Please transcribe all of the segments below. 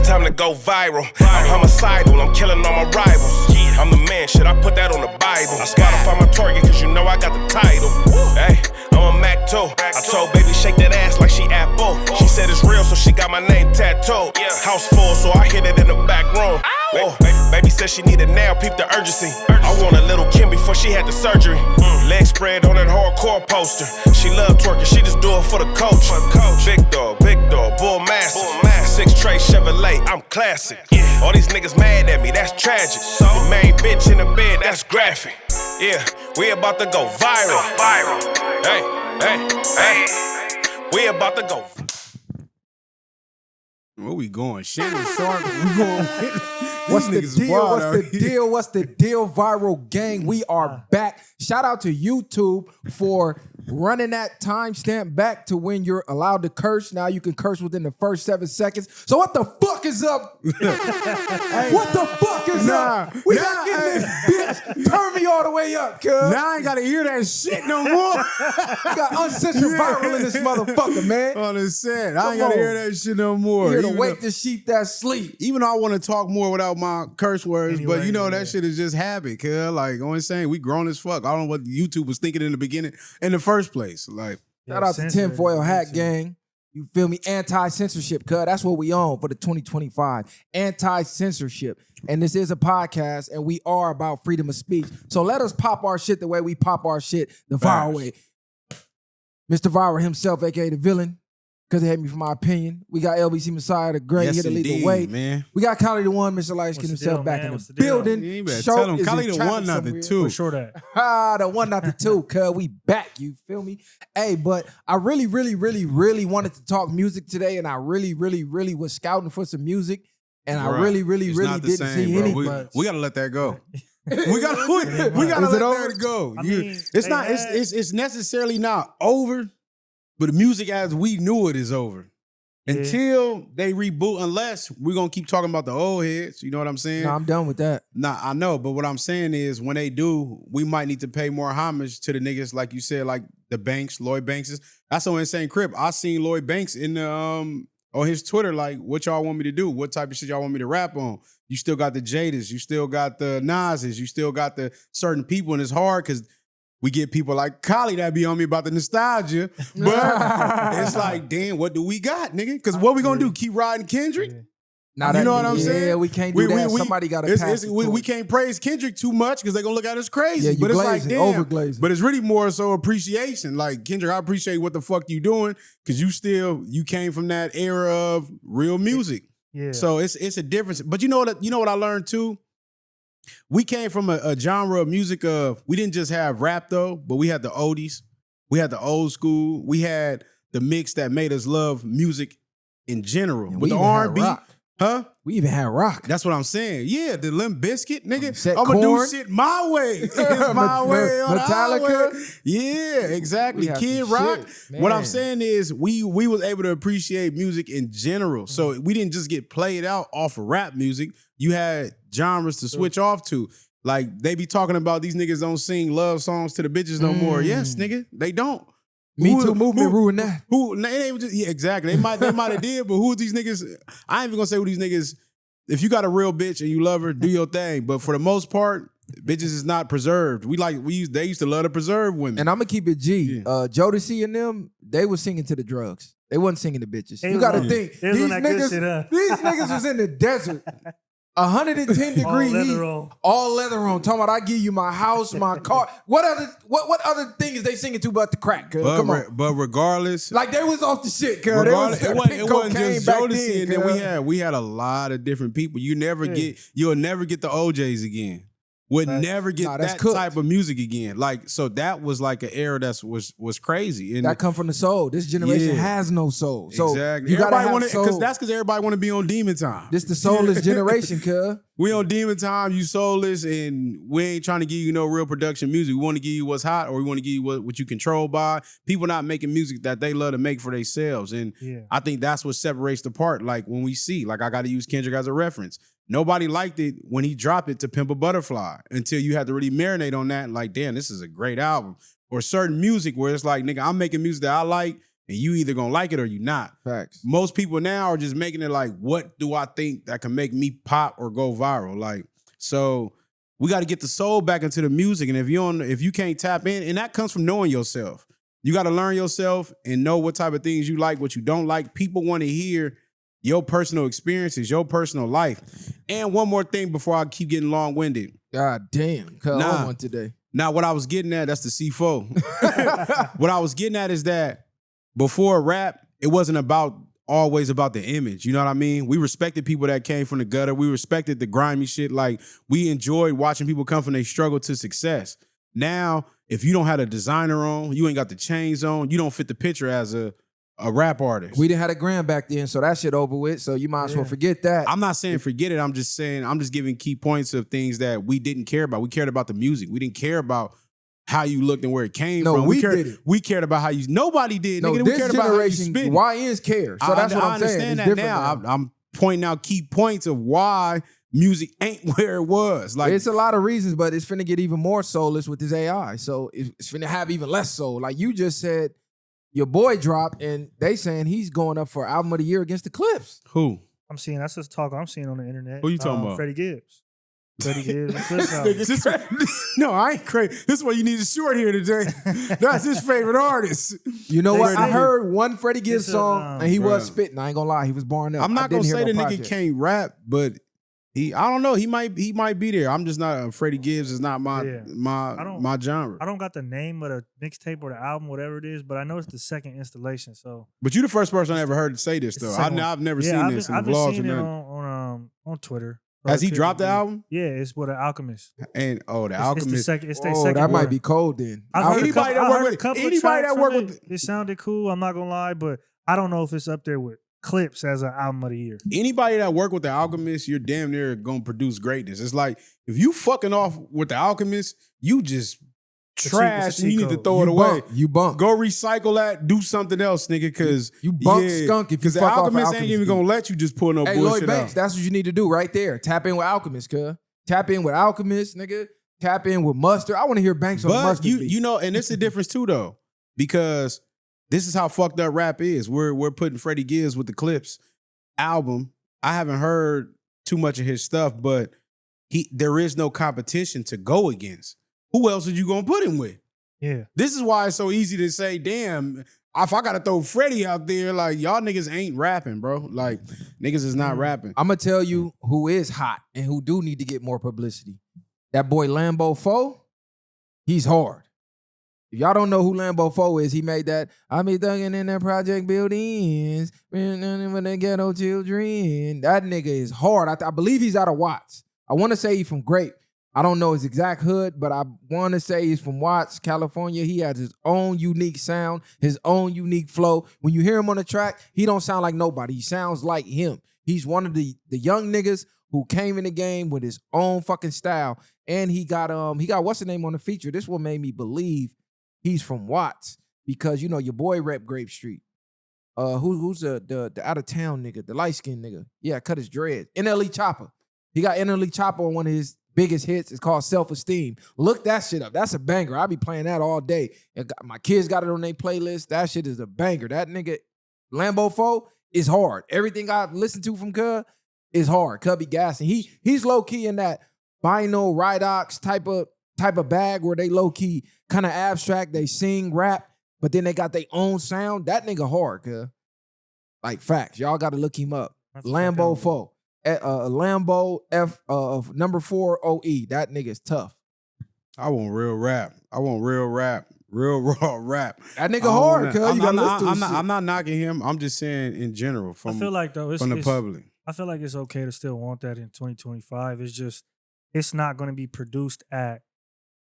time to go viral. I'm homicidal, I'm killing all my rivals. I'm the man, shit, I put that on the Bible. I Spotify my target, cause you know I got the title. Hey, I'm a Mac too. I told baby shake that ass like she Apple. She said it's real, so she got my name tattooed. House full, so I hit it in the back room. Baby said she needed now, peep the urgency. I want a little Kim before she had the surgery. Leg spread on that hardcore poster. She love twerking, she just do it for the coach. Big dog, bull massive. 6 tray Chevrolet, I'm classic. All these niggas mad at me, that's tragic. The main bitch in the bed, that's graphic. Yeah, we about to go viral. Hey, we about to go. Where we going? Shannon Sharpe. We going. What's the deal? What's the deal? What's the deal, Viral Gang? We are back. Shout out to YouTube for running that timestamp back to when you're allowed to curse. Now you can curse within the first 7 seconds. So what the fuck is up? Hey, what the fuck is up? We not getting this bitch. Turn me all the way up, cuz. Now I ain't gotta hear that shit no more. We got uncensored viral in this motherfucker, man. On the set. I ain't gotta hear that shit no more. Here to wake the sheep that sleep. Even though I want to talk more without my curse words, but you know that shit is just habit, cuz. Like, you know what I'm saying? We grown as fuck. I don't know what YouTube was thinking in the beginning, in the first place. Like, shout out to Tinfoil Hat Gang. You feel me? Anti-censorship, cuz. That's what we on for the 2025. Anti-censorship. And this is a podcast, and we are about freedom of speech. So let us pop our shit the way we pop our shit the viral way. Mr. Viral himself, a.k.a. the villain, because they hate me for my opinion. We got LBC Messiah, the great, here to lead the way. Man. We got Kali the One, Mr. Light Skin himself, back in the building. You better tell him Kali the One, not the two. For sure that. The one, not the two, cuz we back, you feel me? Hey, but I really wanted to talk music today, and I really was scouting for some music, and I really didn't see any. We gotta let that go. we gotta let that go. It's necessarily not over. But the music as we knew it is over. Until they reboot, unless we're going to keep talking about the old heads. You know what I'm saying? No, I'm done with that. Nah, I know. But what I'm saying is when they do, we might need to pay more homage to the niggas, like you said, like the Banks, Lloyd Banks. That's on Insane Crip. I seen Lloyd Banks in the on his Twitter, like, what y'all want me to do? What type of shit y'all want me to rap on? You still got the Jadas. You still got the Nas's. You still got the certain people. And it's hard because we get people like Kali that be on me about the nostalgia, but it's like, damn, what do we got, nigga? Because what we gonna do? Keep riding Kendrick? Now you know what I'm saying? Yeah, we can't do that. Somebody got to pass it. We can't praise Kendrick too much because they're gonna look at us crazy. Yeah, but it's like, damn. Overglazing. But it's really more so appreciation. Like, Kendrick, I appreciate what the fuck you doing because you came from that era of real music. Yeah. So it's a difference. But you know what I learned too? We came from a genre of music of, we didn't just have rap though, but we had the oldies, we had the old school, we had the mix that made us love music in general. With the R&B, huh? We even had rock. That's what I'm saying. Yeah, the Limp Bizkit, nigga. I'm gonna do shit my way. It's my way on Metallica. Yeah, exactly. Kid Rock. What I'm saying is we was able to appreciate music in general. So we didn't just get played out off of rap music. You had genres to switch off to. Like, they be talking about these niggas don't sing love songs to the bitches no more. Yes, nigga, they don't. Me Too movement ruined that. Exactly. They might have did, but who are these niggas? I ain't even gonna say who these niggas. If you got a real bitch and you love her, do your thing. But for the most part, bitches is not preserved. They used to love to preserve women. And I'm gonna keep it G. Jodeci and them, they was singing to the drugs. They wasn't singing to bitches. You gotta think. These niggas was in the desert. 110 degree heat, all leather on. Talking about I give you my house, my car. What other thing is they singing to but the crack? Come on. But regardless, like they was off the shit. It wasn't just Jodeci, and then we had a lot of different people. You'll never get the OJs again. Would never get that type of music again. Like, so that was like an era that was crazy. And that come from the soul. This generation has no soul. So exactly. You gotta have soul. That's because everybody want to be on Demon Time. This the soulless generation, cuz. We on Demon Time, you soulless, and we ain't trying to give you no real production music. We want to give you what's hot, or we want to give you what you control by. People not making music that they love to make for themselves. And I think that's what separates the part. Like, when we see, like, I got to use Kendrick as a reference. Nobody liked it when he dropped it to Pimp a Butterfly until you had to really marinate on that and like, damn, this is a great album. Or certain music where it's like, nigga, I'm making music that I like, and you either gonna like it or you not. Facts. Most people now are just making it like, what do I think that can make me pop or go viral? Like, so we got to get the soul back into the music. And if you can't tap in, and that comes from knowing yourself. You got to learn yourself and know what type of things you like, what you don't like. People want to hear your personal experiences, your personal life. And one more thing before I keep getting long-winded. God damn. Cuz I want today. Now, what I was getting at, that's the C4. What I was getting at is that before rap, it wasn't always about the image. You know what I mean? We respected people that came from the gutter. We respected the grimy shit. Like, we enjoyed watching people come from their struggle to success. Now, if you don't have a designer on, you ain't got the chains on, you don't fit the picture as a rap artist. We didn't have a gram back then, so that shit over with. So you might as well forget that. I'm not saying forget it. I'm just saying, I'm just giving key points of things that we didn't care about. We cared about the music. We didn't care about how you looked and where it came from. We did it. We cared about how you. Nobody did. No, nigga. This we cared about how you generation, spit. YNs care. So that's what I'm saying. I understand that now. I'm pointing out key points of why music ain't where it was. Like, it's a lot of reasons, but it's finna get even more soulless with this AI. So it's finna have even less soul. Like you just said, your boy dropped, and they saying he's going up for album of the year against the Clips. Who? I'm seeing, that's just talk I'm seeing on the internet. Who you talking about? Freddie Gibbs. Freddie Gibbs and Clips album. No, I ain't crazy. This is why you need a short here today. That's his favorite artist. You know what? I Freddie. heard one Freddie Gibbs song, and he was Bruh. spitting. I ain't gonna lie, he was barring up. I'm not gonna say the nigga project. can't rap, but I don't know. He might be there. I'm just not. Freddie Gibbs is not my genre. I don't got the name of the mixtape or the album, whatever it is, but I know it's the second installation. So, But you the first person I ever heard to say this though. I've never seen this in the I've been vlogs seeing or it nothing. on Twitter. Has he dropped the album? Yeah, it's with an Alchemist. And the It's the Alchemist. second. It's their Oh, second. that might one. be cold then. I've heard Anybody that work with it sounded cool. I'm not gonna lie, but I don't know if it's up there with Clips as an album of the year. Anybody that work with the Alchemist, you're damn near gonna produce greatness. It's like if you fucking off with the Alchemist, you just trash and you need to throw it away. You bunk. Go recycle that. Do something else, nigga. Because You bunk skunk if you the fuck off Alchemist Alchemist ain't even beat. gonna let you just pull no Hey, bullshit Lloyd Banks, out. that's what you need to do right there. Tap in with Alchemist, cuz. Tap in with Alchemist, nigga. Tap in with Mustard. I want to hear Banks on But Mustard. you know, and it's a difference too, though, because this is how fucked up rap is. We're putting Freddie Gibbs with the Clips album. I haven't heard too much of his stuff, but there is no competition to go against. Who else are you gonna put him with? Yeah. This is why it's so easy to say, damn, if I gotta throw Freddie out there, like y'all niggas ain't rapping, bro. Like niggas is not rapping. I'm going to tell you who is hot and who do need to get more publicity. That boy Lambo 4, he's hard. If y'all don't know who Lambo 4 is, he made that, I be thugging in that project buildings, with the ghetto children. That nigga is hard. I believe he's out of Watts. I want to say he's from Grape. I don't know his exact hood, but I want to say he's from Watts, California. He has his own unique sound, his own unique flow. When you hear him on the track, he don't sound like nobody. He sounds like him. He's one of the young niggas who came in the game with his own fucking style. And he got what's the name on the feature? This one made me believe he's from Watts because you know your boy rep Grape Street. Who's the out of town nigga, the light skinned nigga? Yeah, cut his dreads. NLE Chopper. He got NLE Chopper on one of his biggest hits. It's called Self-Esteem. Look that shit up. That's a banger. I be playing that all day. My kids got it on their playlist. That shit is a banger. That nigga Lambo 4 is hard. Everything I've listened to from Cub is hard. Cub be gassing. He's low key in that vinyl Ridox type of bag where they low key kind of abstract. They sing, rap, but then they got their own sound. That nigga hard, cuz. Like facts. Y'all got to look him up. Lambo 4. Lambo F number 4 OE. That nigga's tough. I want real rap. I want real rap. Real raw rap. That nigga hard, cuz. I'm not knocking him. I'm just saying in general I feel like though from the public. I feel like it's okay to still want that in 2025. It's just it's not going to be produced at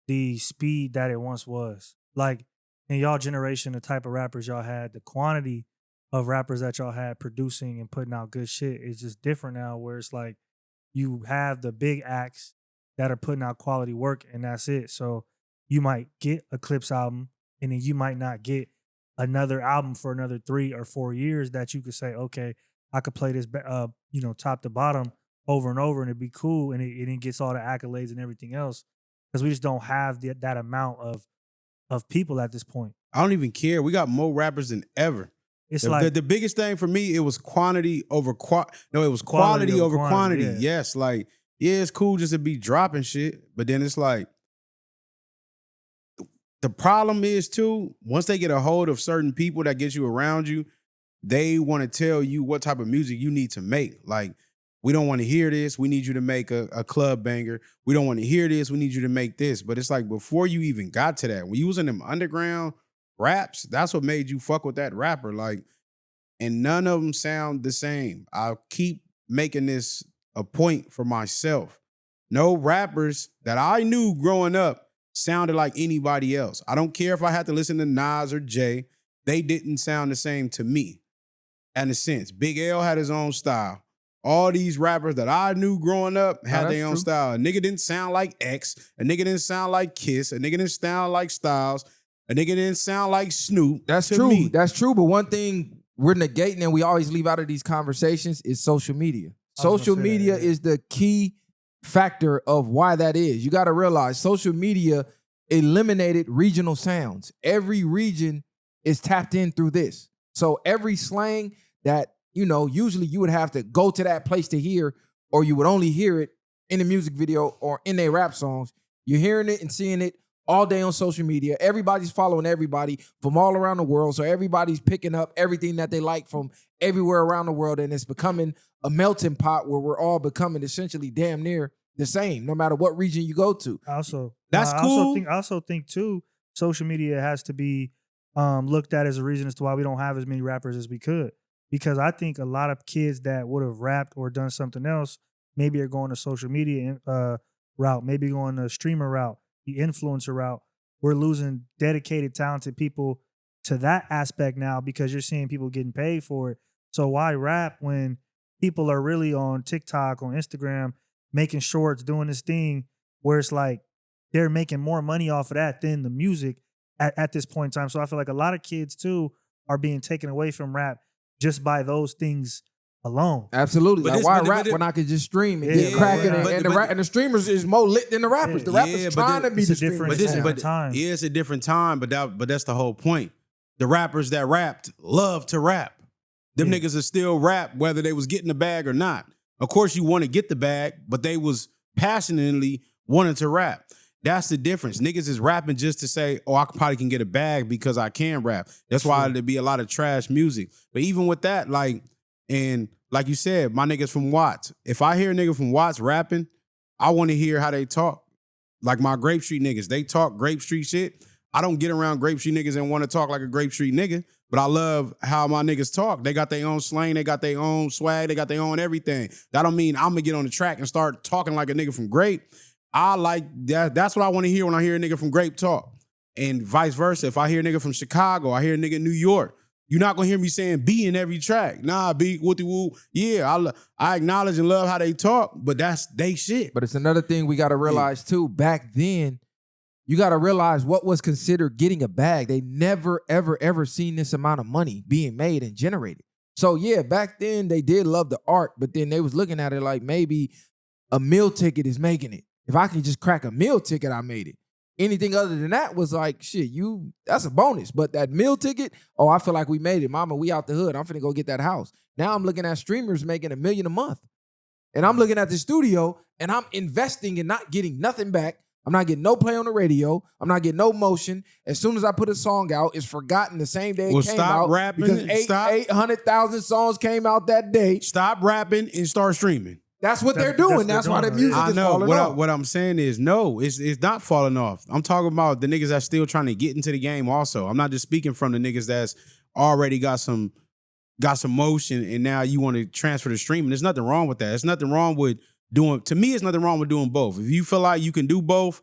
the speed that it once was. Like in y'all generation, the type of rappers y'all had, the quantity of rappers that y'all had producing and putting out good shit is just different now, where it's like you have the big acts that are putting out quality work and that's it. So you might get a Clips album and then you might not get another album for another 3 or 4 years that you could say, okay, I could play this, top to bottom over and over and it'd be cool and it gets all the accolades and everything else because we just don't have that amount of people at this point. I don't even care. We got more rappers than ever. It's like the biggest thing for me, it was quantity over No, it was quality over quantity. Yeah. Yes, like it's cool just to be dropping shit, but then it's like the problem is too. Once they get a hold of certain people that get you around you, they want to tell you what type of music you need to make. Like, we don't want to hear this. We need you to make a club banger. We don't want to hear this. We need you to make this. But it's like before you even got to that, when you was in them underground raps, that's what made you fuck with that rapper. Like, and none of them sound the same. I'll keep making this a point for myself. No rappers that I knew growing up sounded like anybody else. I don't care if I had to listen to Nas or Jay. They didn't sound the same to me. In a sense, Big L had his own style. All these rappers that I knew growing up had their own style. A nigga didn't sound like X. A nigga didn't sound like Kiss. A nigga didn't sound like Styles. A nigga didn't sound like Snoop. That's true. That's true. But one thing we're negating and we always leave out of these conversations is social media. Social media is the key factor of why that is. You got to realize social media eliminated regional sounds. Every region is tapped in through this. So every slang that, you know, usually you would have to go to that place to hear, or you would only hear it in the music video or in their rap songs. You're hearing it and seeing it all day on social media. Everybody's following everybody from all around the world. So everybody's picking up everything that they like from everywhere around the world. And it's becoming a melting pot where we're all becoming essentially damn near the same, no matter what region you go to. That's cool. I also think too, social media has to be looked at as a reason as to why we don't have as many rappers as we could. Because I think a lot of kids that would have rapped or done something else maybe are going the social media route, maybe going the streamer route, the influencer route. We're losing dedicated, talented people to that aspect now because you're seeing people getting paid for it. So why rap when people are really on TikTok, on Instagram, making shorts, doing this thing where it's like they're making more money off of that than the music at this point in time. So I feel like a lot of kids too are being taken away from rap just by those things alone. Absolutely. Like, why rap when I could just stream and get cracking? And the streamers is more lit than the rappers. The rappers trying to be the streamers. It's a different time, but that's the whole point. The rappers that rapped love to rap. Them niggas are still rap whether they was getting the bag or not. Of course you want to get the bag, but they was passionately wanting to rap. That's the difference. Niggas is rapping just to say, oh, I probably can get a bag because I can rap. That's why there'd be a lot of trash music. But even with that, like you said, my niggas from Watts. If I hear a nigga from Watts rapping, I want to hear how they talk. Like my Grape Street niggas, they talk Grape Street shit. I don't get around Grape Street niggas and want to talk like a Grape Street nigga, but I love how my niggas talk. They got their own slang, they got their own swag, they got their own everything. That don't mean I'm gonna get on the track and start talking like a nigga from Grape. I like that. That's what I want to hear when I hear a nigga from Grape talk. And vice versa. If I hear a nigga from Chicago, I hear a nigga in New York. You're not gonna hear me saying B in every track. Nah, B, wooty woo. Yeah, I acknowledge and love how they talk, but that's they shit. But it's another thing we gotta realize too. Back then, you gotta realize what was considered getting a bag. They never, ever, ever seen this amount of money being made and generated. So yeah, back then they did love the art, but then they was looking at it like maybe a meal ticket is making it. If I can just crack a meal ticket, I made it. Anything other than that was like, shit, that's a bonus. But that meal ticket, oh, I feel like we made it. Mama, we out the hood. I'm finna go get that house. Now I'm looking at streamers making $1 million a month. And I'm looking at the studio and I'm investing and not getting nothing back. I'm not getting no play on the radio. I'm not getting no motion. As soon as I put a song out, it's forgotten the same day it came out. Rapping because 800,000 songs came out that day. Stop rapping and start streaming. That's what they're doing. That's why the music is falling off. What I'm saying is, no, it's not falling off. I'm talking about the niggas that's still trying to get into the game also. I'm not just speaking from the niggas that's already got some motion and now you want to transfer to streaming. There's nothing wrong with that. There's nothing wrong with doing, to me, it's nothing wrong with doing both. If you feel like you can do both,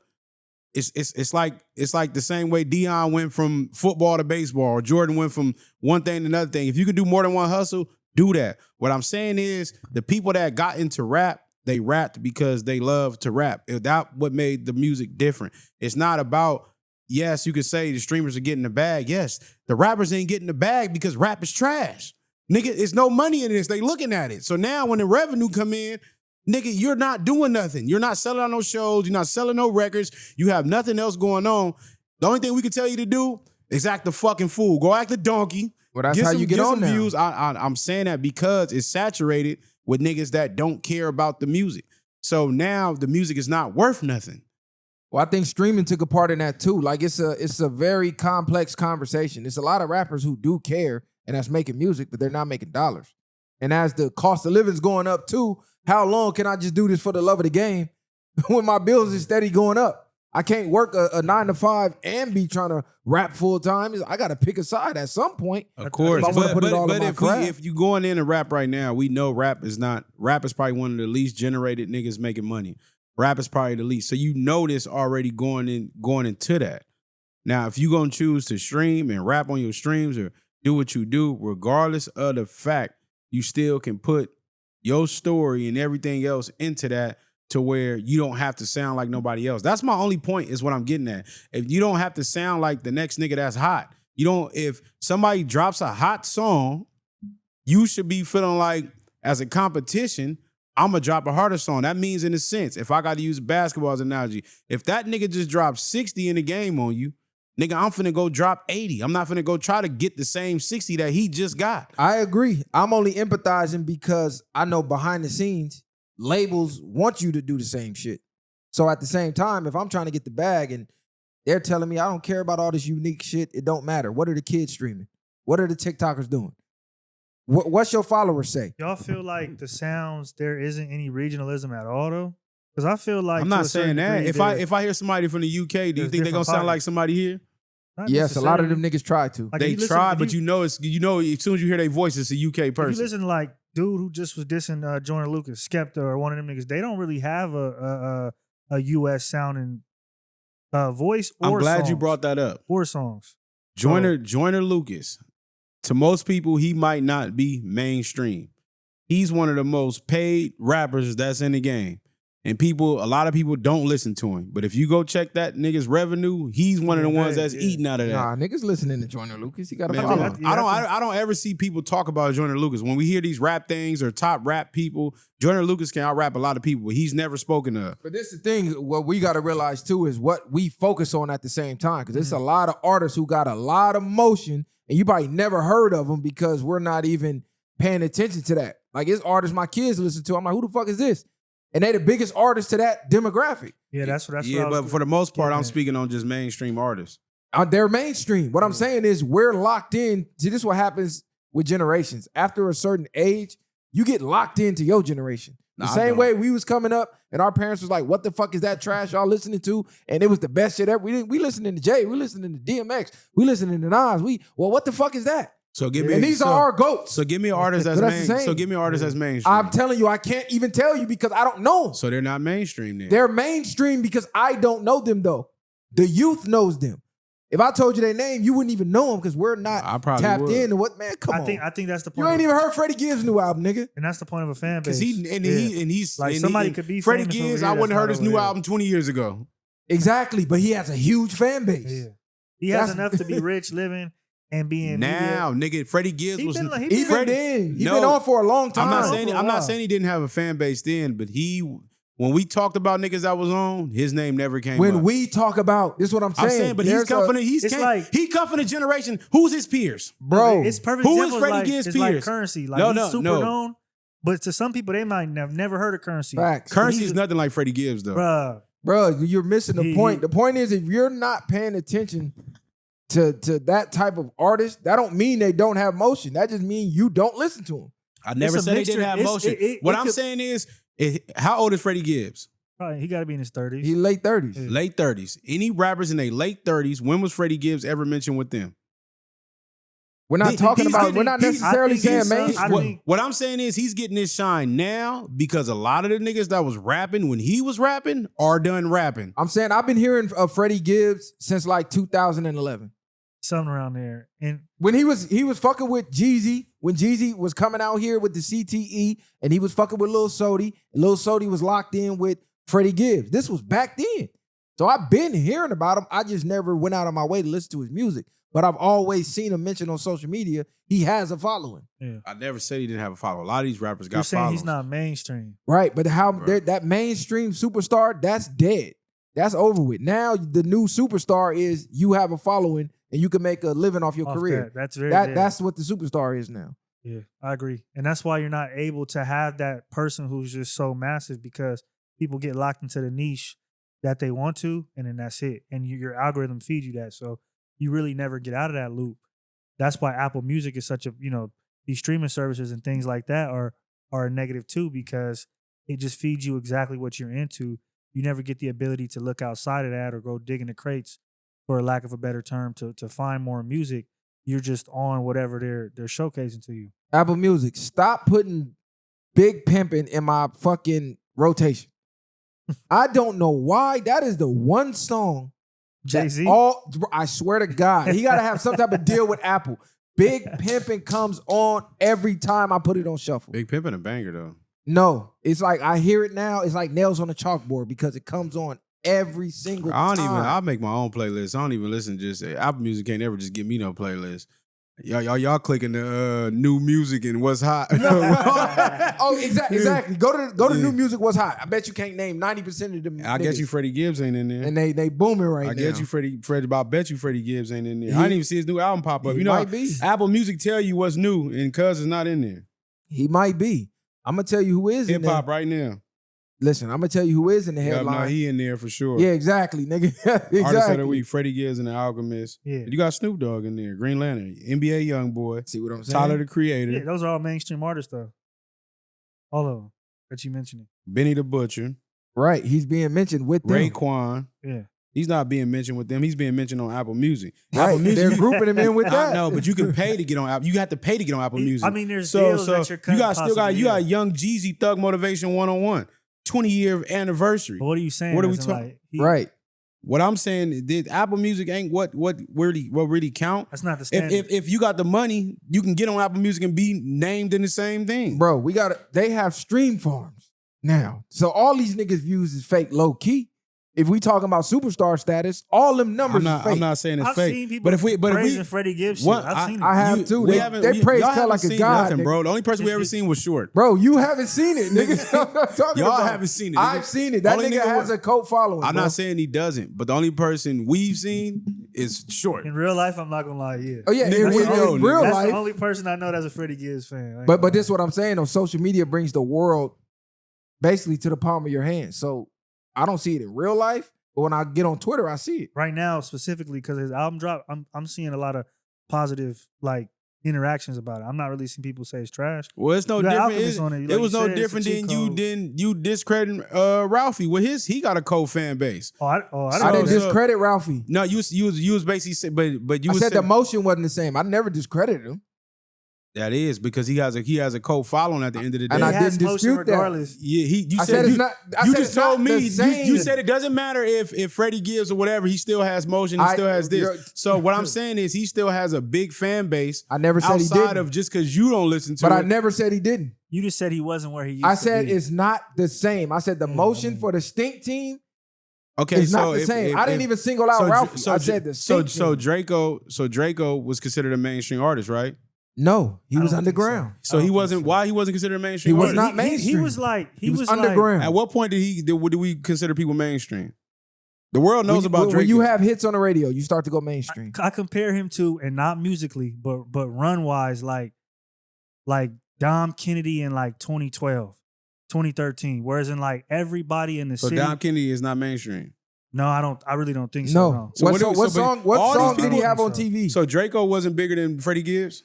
it's like the same way Deion went from football to baseball or Jordan went from one thing to another thing. If you can do more than one hustle, do that. What I'm saying is the people that got into rap, they rapped because they love to rap. That's what made the music different. It's not about, yes, you could say the streamers are getting the bag. Yes, the rappers ain't getting the bag because rap is trash. Nigga, it's no money in this. They looking at it. So now when the revenue come in, nigga, you're not doing nothing. You're not selling on no shows. You're not selling no records. You have nothing else going on. The only thing we can tell you to do is act the fucking fool. Go act the donkey. Well, that's how you get on some now. views. I'm saying that because it's saturated with niggas that don't care about the music. So now the music is not worth nothing. Well, I think streaming took a part in that too. Like it's a very complex conversation. There's a lot of rappers who do care and that's making music, but they're not making dollars. And as the cost of living is going up too, how long can I just do this for the love of the game when my bills is steady going up? I can't work a 9 to 5 and be trying to rap full time. I got to pick a side at some point. Of course, If I wanna put it all in my but craft. if you going in and rap right now, we know rap is probably one of the least generated niggas making money. Rap is probably the least. So you know this already going into that. Now, if you gonna choose to stream and rap on your streams or do what you do, regardless of the fact, you still can put your story and everything else into that to where you don't have to sound like nobody else. That's my only point is what I'm getting at. If you don't have to sound like the next nigga that's hot, if somebody drops a hot song, you should be feeling like as a competition, I'm gonna drop a harder song. That means in a sense, if I got to use basketball as an analogy, if that nigga just dropped 60 in the game on you, nigga, I'm finna go drop 80. I'm not finna go try to get the same 60 that he just got. I agree. I'm only empathizing because I know behind the scenes, labels want you to do the same shit. So at the same time, if I'm trying to get the bag and they're telling me I don't care about all this unique shit, it don't matter. What are the kids streaming? What are the TikTokers doing? What's your followers say? Y'all feel like the sounds, there isn't any regionalism at all, though? Because I feel like... I'm not saying that. If I hear somebody from the UK, do you think they're going to sound like somebody here? Yes, a lot of them niggas try to. Like they try, but you know as soon as you hear their voice, it's a UK person. If you listen to like dude who just was dissing Joyner Lucas, Skepta, or one of them niggas, they don't really have a US sounding voice or I'm glad songs. you brought that up. Or songs. Joyner Lucas, to most people, he might not be mainstream. He's one of the most paid rappers that's in the game. And a lot of people don't listen to him. But if you go check that nigga's revenue, he's one of the ones that's eating out of that. Nah, niggas listening to Joyner Lucas. He got a Man, follow. I don't ever see people talk about Joyner Lucas. When we hear these rap things or top rap people, Joyner Lucas can out-rap a lot of people, but he's never spoken of. But this is the thing, what we got to realize too is what we focus on at the same time. Because there's a lot of artists who got a lot of motion and you probably never heard of them because we're not even paying attention to that. Like it's artists my kids listen to. I'm like, who the fuck is this? And they the biggest artists to that demographic. Yeah, that's what but for the most part, I'm speaking on just mainstream artists. They're mainstream. What I'm saying is we're locked in. See, this is what happens with generations. After a certain age, you get locked into your generation. The same way we was coming up and our parents was like, what the fuck is that trash y'all listening to? And it was the best shit ever. We listening to Jay. We listening to DMX. We listening to Nas. What the fuck is that? So give me, and these are our goats. So give me an artist that's main. So give me an artist that's mainstream. I'm telling you, I can't even tell you because I don't know them. So they're not mainstream then. They're mainstream because I don't know them though. The youth knows them. If I told you their name, you wouldn't even know them because we're not tapped into what, man, come on. I think that's the point. You ain't even heard Freddie Gibbs' new album, nigga. And that's the point of a fan base. Because he's like somebody could be Freddie Gibbs, I wouldn't have heard his new album 20 years ago. Exactly, but he has a huge fan base. Yeah. He has enough to be rich living and being now, nigga. Freddie Gibbs was been on for a long time. I'm not saying he didn't have a fan base then, but when we talked about niggas that was on, his name never came up. When we talk about, this is what I'm saying. But he come from a generation. Who's his peers? Bro, it's perfect. Who is Freddie Gibbs' peers? Like Currency. Like he's super known, but to some people, they might have never heard of Currency. Facts. Currency is nothing like Freddie Gibbs, though. Bro, you're missing the point. The point is, if you're not paying attention to that type of artist, that don't mean they don't have motion. That just means you don't listen to them. I never said they didn't have motion. What I'm saying is, how old is Freddie Gibbs? Probably, he got to be in his 30s. He's late 30s. Yeah. Late 30s. Any rappers in their late 30s, when was Freddie Gibbs ever mentioned with them? We're not talking about, we're not necessarily saying mainstream. What I'm saying is he's getting his shine now because a lot of the niggas that was rapping when he was rapping are done rapping. I'm saying I've been hearing of Freddie Gibbs since like 2011. Something around there. And when he was fucking with Jeezy, when Jeezy was coming out here with the CTE and he was fucking with Lil Sody, and Lil Sody was locked in with Freddie Gibbs. This was back then. So I've been hearing about him. I just never went out of my way to listen to his music. But I've always seen him mentioned on social media. He has a following. Yeah. I never said he didn't have a follower. A lot of these rappers got You're saying followers. he's not mainstream. Right, but that mainstream superstar, that's dead. That's over with. Now the new superstar is you have a following and you can make a living off your career. That's very that's what the superstar is now. Yeah, I agree. And that's why you're not able to have that person who's just so massive because people get locked into the niche that they want to, and then that's it. And your algorithm feeds you that. So you really never get out of that loop. That's why Apple Music is such a, these streaming services and things like that are a negative too, because it just feeds you exactly what you're into. You never get the ability to look outside of that or go dig in the crates, for lack of a better term, to find more music. You're just on whatever they're showcasing to you. Apple Music, stop putting Big Pimpin' in my fucking rotation. I don't know why. That is the one song Jay-Z? I swear to God, he got to have some type of deal with Apple. Big Pimpin' comes on every time I put it on shuffle. Big Pimpin' a banger though. No, it's like I hear it now. It's like nails on a chalkboard because it comes on every single time. I make my own playlist. I don't even listen. Just Apple Music can't ever just give me no playlist. Y'all clicking the new music and what's hot. Oh, exactly. Go to new music. What's hot? I bet you can't name 90% of them. I guess you Freddie Gibbs ain't in there, and they booming right now. I bet you Freddie Gibbs ain't in there. I didn't even see his new album pop up. He might be. Apple Music tell you what's new, and Cuz is not in there. He might be. I'm gonna tell you who is in there. Hip hop right now. Listen, I'm gonna tell you who is in the headline. No, he in there for sure. Yeah, exactly, nigga. Exactly. Artist of the week, Freddie Gibbs and the Alchemist. Yeah. You got Snoop Dogg in there, Green Lantern, NBA Youngboy. See what I'm saying? Tyler the Creator. Yeah, those are all mainstream artists though. All of them that you mentioned. Benny the Butcher. Right, he's being mentioned with them. Raekwon. Yeah. He's not being mentioned with them. He's being mentioned on Apple Music. Right, Apple Music, they're grouping him in with that. I know, but you can pay to get on Apple. You have to pay to get on Apple Music. I mean, there's deals that you're cutting. You got Young Jeezy Thug Motivation 101. 20-year anniversary. But what are you saying? What are we talking? Right. What I'm saying, Apple Music ain't what really count. That's not the standard. If you got the money, you can get on Apple Music and be named in the same thing. Bro, they have stream farms now. So all these niggas' views is fake low key. If we talking about superstar status, all them numbers is fake. I'm not saying it's I've fake. Seen people but if we Freddie Gibbs, I've seen it. I have too. They praise Cut like a god, nothing, bro. The only person we ever seen was Short. Bro, you haven't seen it, nigga. Y'all haven't seen it. Nigga. I've seen it. That nigga has a cult following. I'm not saying he doesn't, but the only person we've seen is Short. In real life, I'm not gonna lie. Yeah. Oh yeah, in real That's life. the only person I know that's a Freddie Gibbs fan. But this is what I'm saying. Though, social media brings the world basically to the palm of your hand. So I don't see it in real life. But when I get on Twitter, I see it. Right now, specifically, because his album dropped, I'm seeing a lot of positive interactions about it. I'm not really seeing people say it's trash. Well, it's no different. It was no different than you discrediting Ralphie with he got a cold fan base. I didn't discredit Ralphie. No, you was basically saying, but you said the motion wasn't the same. I never discredited him. That is because he has a cult following at the end of the day. And I didn't dispute regardless. That. Yeah, you told me you said it doesn't matter if Freddie Gibbs or whatever, he still has motion, he still has this. So what I'm saying is he still has a big fan base. I never said he didn't. Outside of just because you don't listen to it. But I never said he didn't. You just said he wasn't where he used to be. I said it's not the same. I said the motion for the Stink Team. Okay, it's not the same. I didn't even single out Ralphie. I said the Stink Team. So Draco was considered a mainstream artist, right? No, he was underground. So he wasn't. Why he wasn't considered a mainstream? He was artist? not mainstream. He was underground. At what point did we consider people mainstream? The world knows about Drake. When you have hits on the radio, you start to go mainstream. I compare him to, and not musically, but run wise, like Dom Kennedy in 2012, 2013. Whereas in everybody in the city. So Dom Kennedy is not mainstream. No, I really don't think so. No. So what song did he have on TV? So Draco wasn't bigger than Freddie Gibbs?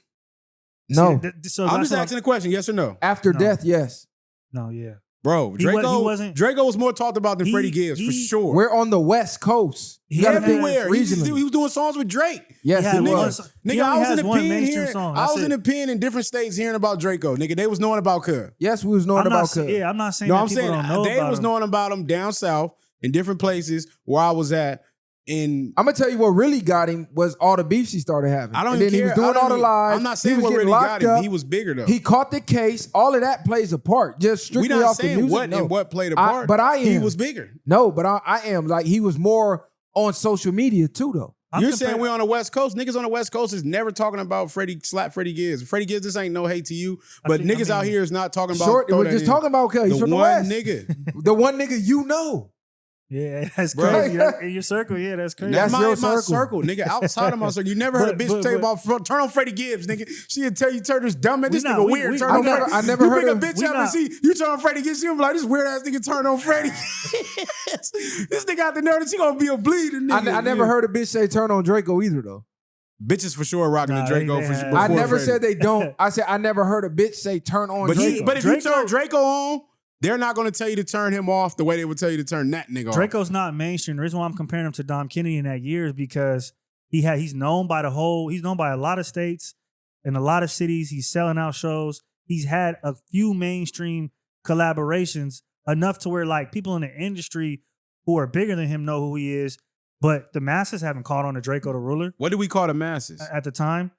No. I'm just asking a question, yes or no? After death, yes. No, yeah. Bro, Draco was more talked about than Freddie Gibbs, for sure. We're on the West Coast. Everywhere. He was doing songs with Drake. Yes, he was. Nigga, I was in the pen in different states hearing about Draco. Nigga, they was knowing about Cuz. Yes, we was knowing about Cuz. Yeah, I'm not saying that people don't know about him. They was knowing about him down south in different places where I was at. I'm gonna tell you what really got him was all the beefs he started having. I don't even care. He was doing all the lies. I'm not saying what really got him. He was bigger though. He caught the case. All of that plays a part. Just strictly off the music. What and what played a part. But I am. He was bigger. No, but I am. He was more on social media too though. You're saying we're on the West Coast. Niggas on the West Coast is never talking about Freddie Gibbs. Freddie Gibbs, this ain't no hate to you. But niggas out here is not talking about. We're just talking about Cuz. He's from the West. Nigga. The one nigga you know. Yeah, that's Bro. crazy. In your circle, yeah, that's crazy. That's That's your my circle. circle, nigga. Outside of my circle, you never heard a bitch tell you about turn on Freddie Gibbs, nigga. She'll tell you turn this dumb man. This nigga weird. Turn on Freddie. I never you heard pick a of- bitch up and see you turn on Freddie Gibbs. She'll be like, this weird ass nigga turn on Freddie. This nigga out the nerve. She gonna be a bleeding nigga. I never heard a bitch say turn on Draco either though. Bitches for sure rocking the Draco they for had- sure. I never Freddie. said they don't. I said I never heard a bitch say turn on But Draco. if you turn Draco on, they're not gonna tell you to turn him off the way they would tell you to turn that nigga off. Draco's not mainstream. The reason why I'm comparing him to Dom Kennedy in that year is because he's known by a lot of states and a lot of cities. He's selling out shows. He's had a few mainstream collaborations, enough to where like people in the industry who are bigger than him know who he is, but the masses haven't caught on to Draco the Ruler What do we call the masses? at the time.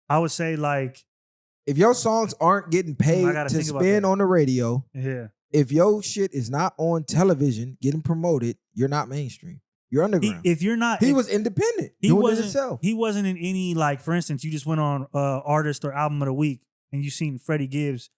I would say like, if your songs aren't getting paid I gotta to think about spin that. on the radio, yeah. if your shit is not on television getting promoted, you're not mainstream. You're underground. If you're not, He if- was independent. he doing it wasn't. himself. He wasn't in any like. For instance, you just went on artist or album of the week, and you seen Freddie Gibbs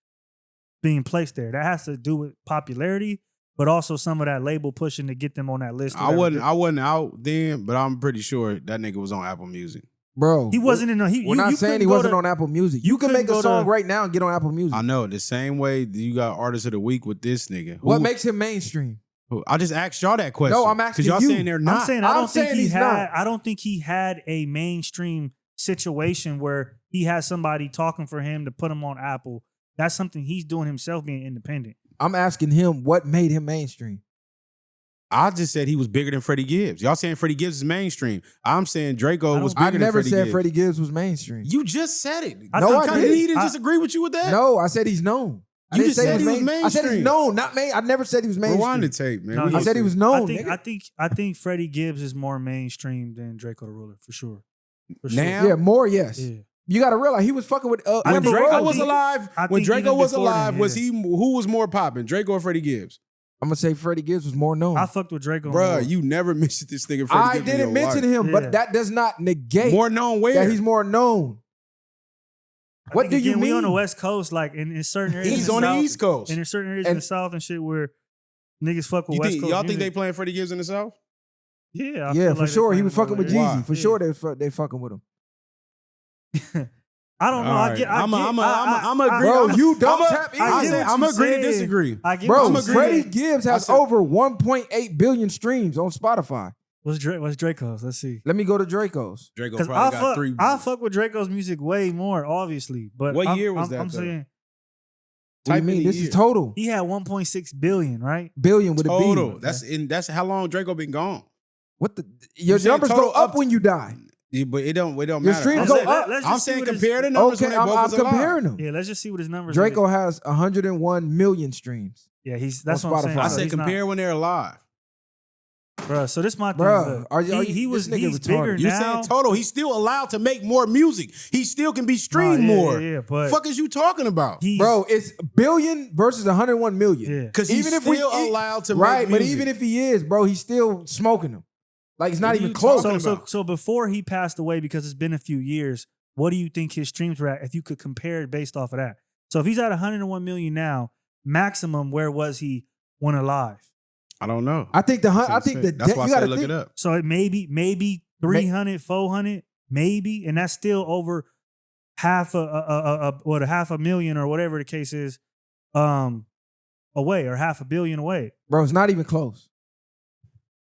being placed there. That has to do with popularity, but also some of that label pushing to get them on that list. or I whatever. wasn't out then, but I'm pretty sure that nigga was on Apple Music. Bro, He wasn't in. We're not saying he wasn't on Apple Music. You can couldn't make a go song to- right now and get on Apple Music. I know the same way that you got artist of the week with this nigga. What makes him mainstream? I just asked y'all that question. No, I'm asking y'all you. saying they're not. I'm saying I'm I don't think saying he he's had. not. I don't think he had a mainstream situation where he has somebody talking for him to put him on Apple. That's something he's doing himself, being independent. I'm asking him what made him mainstream. I just said he was bigger than Freddie Gibbs. Y'all saying Freddie Gibbs is mainstream. I'm saying Draco was bigger I than never Freddie said Gibbs. Freddie Gibbs was mainstream. You just said it. No, I didn't. He didn't disagree with you with that. No, I said he's known. I You didn't just say said he was I said he's mainstream. known, not main. I never said he was mainstream. Rewind the tape, man. No, We I I said he was listening. known. I think Freddie Gibbs is more mainstream than Draco the Ruler for sure. For Now? Yeah, more yes. Yeah. You got to realize he was fucking with. When Remember, Draco I was think- alive, I when think Draco even was before alive, then, was yeah. who was more popping, Draco or Freddie Gibbs? I'm gonna say Freddie Gibbs was more known. I fucked with Draco. Bruh, more. you never mentioned this nigga Freddie I Gibbs in didn't your mention life. him, Yeah. but that does not negate More known where? that he's more known. I What think, do you again, mean? We on the West Coast, like in certain areas. He's in on the South, East Coast. and in certain areas in And- the South and shit where niggas fuck with You West think, Coast. y'all think they music. playing Freddie Gibbs in the South? Yeah, I Yeah, feel for like they sure. He playing was fucking with over Jeezy. there. For Yeah. sure, they fucking with him. I don't know. All I right. get. I'm agree. Bro, you don't I'm tap in. I get said, what I'm you agree to saying. disagree. I get. Bro, what you're Freddie saying. Gibbs has said- over 1.8 billion streams on Spotify. What's Draco's? Let's see. Let me go to Draco's. Draco Because probably got three. I fuck with Draco's music way more, obviously. But What I'm- year was I'm, that, I'm though? saying What do you Type in mean? the This year. is total. he had 1.6 billion, right? Billion with a B. Total. That's how long Draco been gone. What the? Your saying numbers go total up up when you die. Yeah, but it don't Your matter. streams I'm go saying, up. Let's I'm just see saying what his- compare the numbers Okay, when they both I'm was alive. comparing them. Yeah, let's just see what his numbers. Draco are. has 101 million streams. Yeah, that's on what I'm saying. Spotify. I So said he's not- compare when they're alive. Bruh, so this my thing. Bruh, look. are you- he was this nigga he's retarded. bigger You're now. saying total. He's still allowed to make more music. He still can be streamed Nah, yeah, more. yeah, but fuck is you talking about? he's- Bro, it's billion versus 101 million. Yeah. Because he's even if we- still allowed to Right, make but music. even if he is, bro, he's still smoking them. Like it's not What are even you close. talking So about? before he passed away, because it's been a few years, what do you think his streams were at? If you could compare it based off of that. So if he's at 101 million now, maximum, where was he when alive? I don't know. I think the That's I what think I'm the saying. That's why I you said gotta look think, it up. So it maybe 300, 400, maybe, and that's still over half a million or whatever the case is, away, or half a billion away. bro. It's not even close.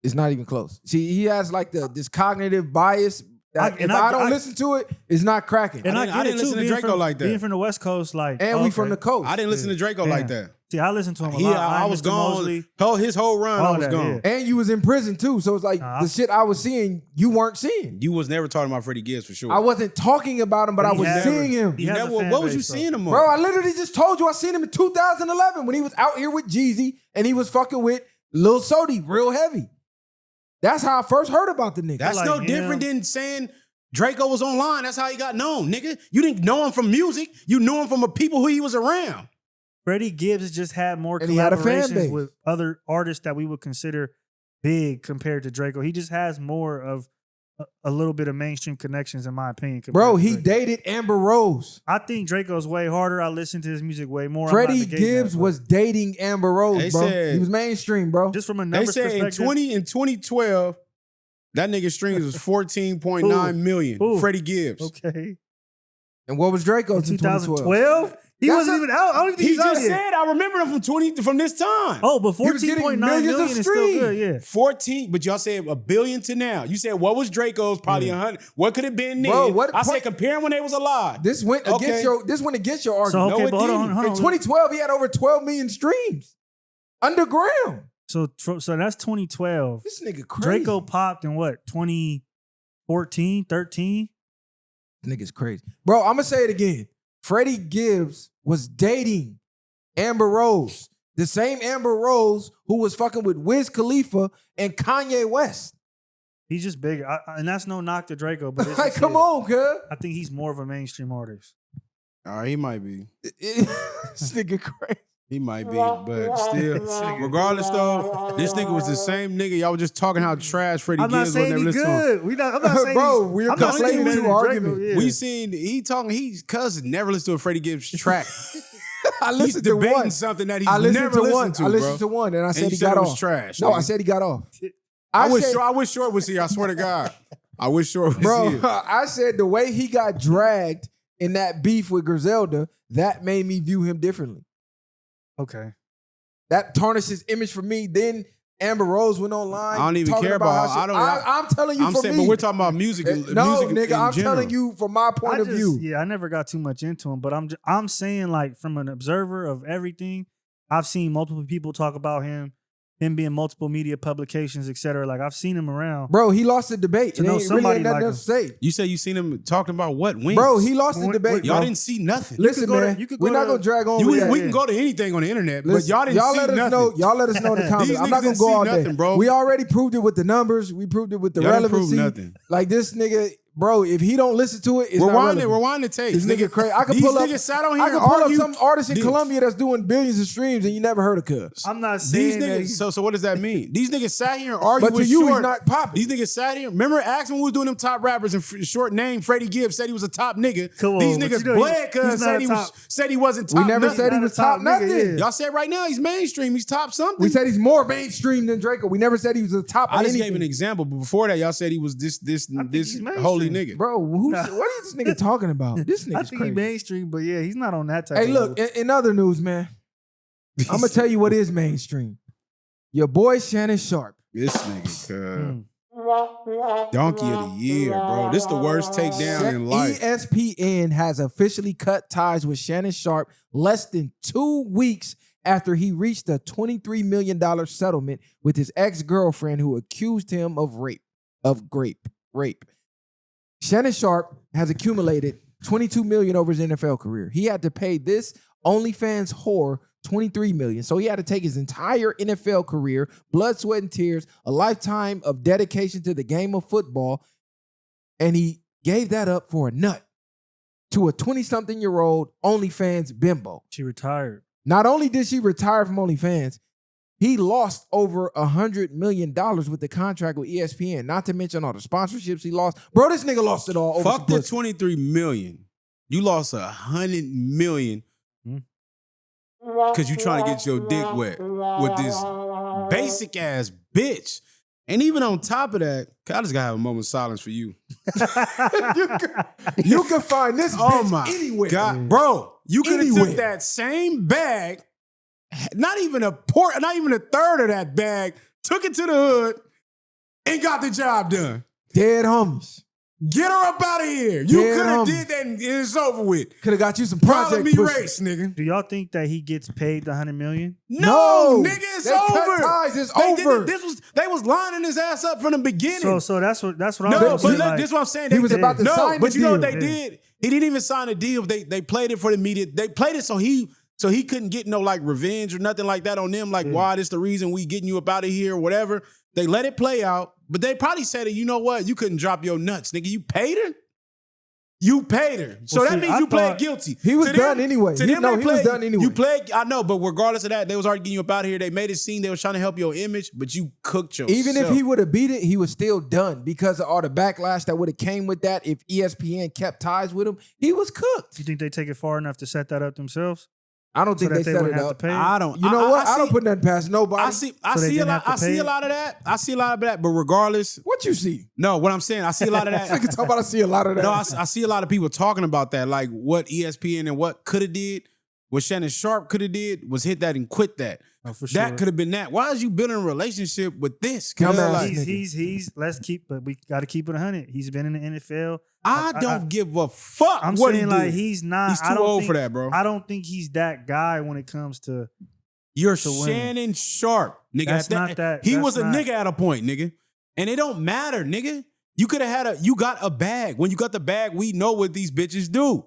It's not even close. See, he has like this cognitive bias. That if I don't listen to it, it's not cracking. And I I, didn't- get I didn't it too, listen to being Draco from, like that. Being from the West Coast, like, and we from the coast. I didn't listen to Draco Damn. like that. See, I listen to him a lot. I was Mr. gone. Mosley. His whole run, All I was that, gone. yeah. And you was in prison too, so it's like Nah, the shit I was seeing, you weren't seeing. You was never talking about Freddie Gibbs for sure. I wasn't talking about him, but I He was had- seeing him. he You has a never, fan what was you base, though. seeing him on? Bro, I literally just told you I seen him in 2011 when he was out here with Jeezy and he was fucking with Lil Sodi real heavy. That's how I first heard about the nigga. That's like no him. different than saying Draco was online. That's how he got known, nigga. You didn't know him from music. You knew him from the people who he was around. Freddie Gibbs has just had more And he had a fan base. collaborations with other artists that we would consider big compared to Draco. He just has more of a little bit of mainstream connections, in my opinion. Bro, compared to he Drake. dated Amber Rose. I think Draco's way harder. I listen to his music way more. Freddie Gibbs was dating Amber Rose, They bro. said- He was mainstream, bro. just from a They numbers said in perspective. 2012, that nigga streams was 14.9 million. Who? Freddie Gibbs. Okay. And what was Draco's In in 2012? 2012? He That's wasn't even out. I don't even think He he's out just yet. said, I remember him from this time. Oh, but He was getting 14.9 millions of million is still good, streams. yeah. 14, but y'all said $1 billion to now. You said what was Draco's? Probably 100. What could it been then? Bro, what- I said comparing when they was alive. This went against Okay. your argument. So, okay, No, it but hold on, didn't. hold In on. 2012, he had over 12 million streams. Underground. So that's 2012. This nigga crazy. Draco popped in what, 2014, 13? This nigga's crazy. Bro, I'm going to say it again. Freddie Gibbs was dating Amber Rose. The same Amber Rose who was fucking with Wiz Khalifa and Kanye West. He's just bigger. And that's no knock to Draco, but it's Like, just come his. on, cuz. I think he's more of a mainstream artist. All right, he might be. This nigga crazy. He might be, but still, regardless though, this nigga was the same nigga. Y'all were just talking how trash Freddie I'm not Gibbs was. saying Never he's listened to him. good. I'm not saying Bro, he's, we're I'm not saying conflating he's two better than arguments. Draco, yeah. We seen he's cousin never listened to a Freddie Gibbs track. I He's listened to debating one. something that he's I listened never to one. listened to, I listened bro. to one, and I said you he said got it was off. trash. No, nigga. I said he got off. I wish said- Short was here. I swear to God. I wish Short was Bro, here. I said the way he got dragged in that beef with Griselda, that made me view him differently. Okay. That tarnished his image for me. Then Amber Rose went online. I don't even talking care about. how I'm telling you I'm for saying, me. but we're talking about music. No, music nigga, in I'm general. telling you from my point of view. Yeah, I never got too much into him, but I'm saying, like, from an observer of everything, I've seen multiple people talk about him being multiple media publications, etc. Like, I've seen him around. Bro, he lost the debate. To It know ain't somebody really ain't nothing like else to say. You say you seen him talking about what wins? Bro, he lost the What- debate. Y'all bro. didn't see nothing. Listen, could go to- man, you could we're go not to- gonna drag on. You- with we, that. we can go to anything on the internet, but Listen, y'all didn't see let us nothing. know. Y'all let us know in the comments. These I'm not niggas gonna didn't go see all day, nothing, bro. We already proved it with the numbers. We proved it with the Y'all didn't prove relevancy. nothing. Like this nigga, bro. If he don't listen to it, it's not relevant. Rewind the tape. This nigga crazy. I can These pull up. niggas sat on here I and can pull up argued. some artist in Dude, Colombia that's doing billions of streams and you never heard of Cuz. I'm not saying These that niggas. So what does that mean? These niggas sat here and argued But to with you, Short. he's not popping. These niggas sat here. Remember, Ax when we was doing them top rappers and Short name Freddie Gibbs said he was a top nigga. Come on, These but niggas you know bled he's cuz not a top. said he wasn't top. We never nothing. said he Not a was top top nigga, nothing. yeah. Y'all said right now he's mainstream. He's top something. We said he's more mainstream than Draco. We never said he was the top. I of just anything. gave an example, but before that, y'all said he was this he's holy mainstream. nigga. Bro, what is this nigga talking about? This I nigga's think crazy. he's mainstream, but yeah, he's not on that type Hey, of look, level. in other news, man, I'm gonna tell you what is mainstream. Your boy Shannon Sharpe. This nigga, Mm. donkey of the year, bro. This the worst takedown in life. ESPN has officially cut ties with Shannon Sharpe less than 2 weeks after he reached a $23 million settlement with his ex-girlfriend who accused him of rape. Shannon Sharpe has accumulated $22 million over his NFL career. He had to pay this OnlyFans whore $23 million. So he had to take his entire NFL career, blood, sweat, and tears, a lifetime of dedication to the game of football, and he gave that up for a nut to a 20-something-year-old OnlyFans bimbo. She retired. Not only did she retire from OnlyFans, he lost over $100 million with the contract with ESPN, not to mention all the sponsorships he lost. Bro, this nigga lost it all over Fuck some the pussy. 23 million. You lost $100 million because you trying to get your dick wet with this basic ass bitch. And even on top of that, I just gotta have a moment of silence for you. You can find this Oh bitch my anywhere. God, bro! You could have Anywhere. took that same bag, not even a third of that bag, took it to the hood, and got the job done. Dead homies. Get her up out of here. You Yeah, could have homie. did that and it's over with. Could have got you some Problem project me pussy. race, nigga. Do y'all think that he gets paid the $100 million? No, nigga, it's They cut over. ties, it's They did over. it- they was lining his ass up from the beginning. So that's what I'm no, but saying. look, Like, this is what I'm saying. He was about to sign but the you know what deal. they did? He didn't even sign a deal. They played it for the media. They played it so he couldn't get no like revenge or nothing like that on them. Like, why this the reason we getting you up out of here or whatever. They let it play out, but they probably said, you know what? You couldn't drop your nuts, nigga. You paid her. You paid her. So Well, that see, means I you pled thought- guilty. He was To done anyway. To He- them, no, they he was played- done anyway. You played, I know, but regardless of that, they was already getting you up out of here. They made it seem they was trying to help your image, but you cooked yourself. Even if he would have beat it, he was still done because of all the backlash that would have came with that. If ESPN kept ties with him, he was cooked. You think they take it far enough to set that up themselves? I don't think So that they they set wouldn't it have up. to pay? I don't. You know what? I don't see- put nothing past nobody. I So they see a didn't lot. have to I see pay a it? lot of that. I see a lot of that. But regardless, What you see? no. What I'm saying, I see a lot of I that. can talk about. I see a lot of that. No, I see a lot of people talking about that, like what ESPN and what could have did, what Shannon Sharpe could have did was hit that and quit that. Oh, for sure. That could have been that. Why is you building a relationship with this? Come Cause on. like, He's let's keep, but we got to keep it 100. He's been in the NFL. I don't give a fuck. I'm what saying he like did. he's not. He's I too don't old think- for that, bro. I don't think he's that guy when it comes to. You're to win. Shannon Sharpe, nigga. That's At not that- He that's was a not- nigga at a point, nigga. And it don't matter, nigga. You could have had you got a bag. When you got the bag, we know what these bitches do.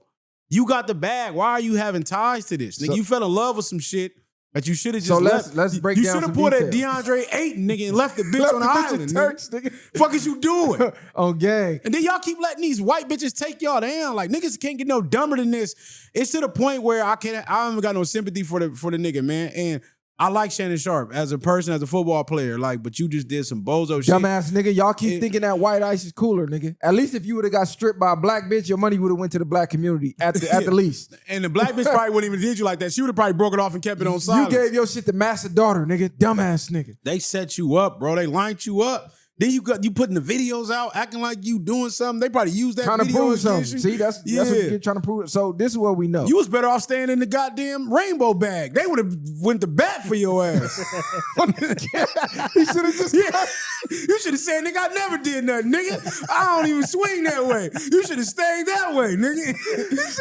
You got the bag. Why are you having ties to this? Nigga, So- you fell in love with some shit that you should have just So left. let's break you down should have some pulled that details. DeAndre Ayton, nigga, and left the bitch Left on the the bitch in island. Turks, nigga. nigga. Fuck is you doing? On gang. And then y'all keep letting these white bitches take y'all down. Like niggas can't get no dumber than this. It's to the point where I haven't got no sympathy for the nigga, man. And I like Shannon Sharpe as a person, as a football player. Like, but you just did some bozo shit. Dumbass nigga, y'all keep It- thinking that white ice is cooler, nigga. At least if you would have got stripped by a black bitch, your money would have went to the black community at the least. And the black bitch probably wouldn't even did you like that. She would have probably broke it off and kept it on You silent. gave your shit to master daughter, nigga. Dumbass nigga. They set you up, bro. They lined you up. Then you putting the videos out, acting like you doing something. They probably used that Trying to video prove against something. you. See, that's what you're trying to prove. So this is what we know. You was better off staying in the goddamn rainbow bag. They would have went to bat for your ass. He should have just You should have said, nigga, I never did nothing, nigga. I don't even swing that way. You should have stayed that way, nigga.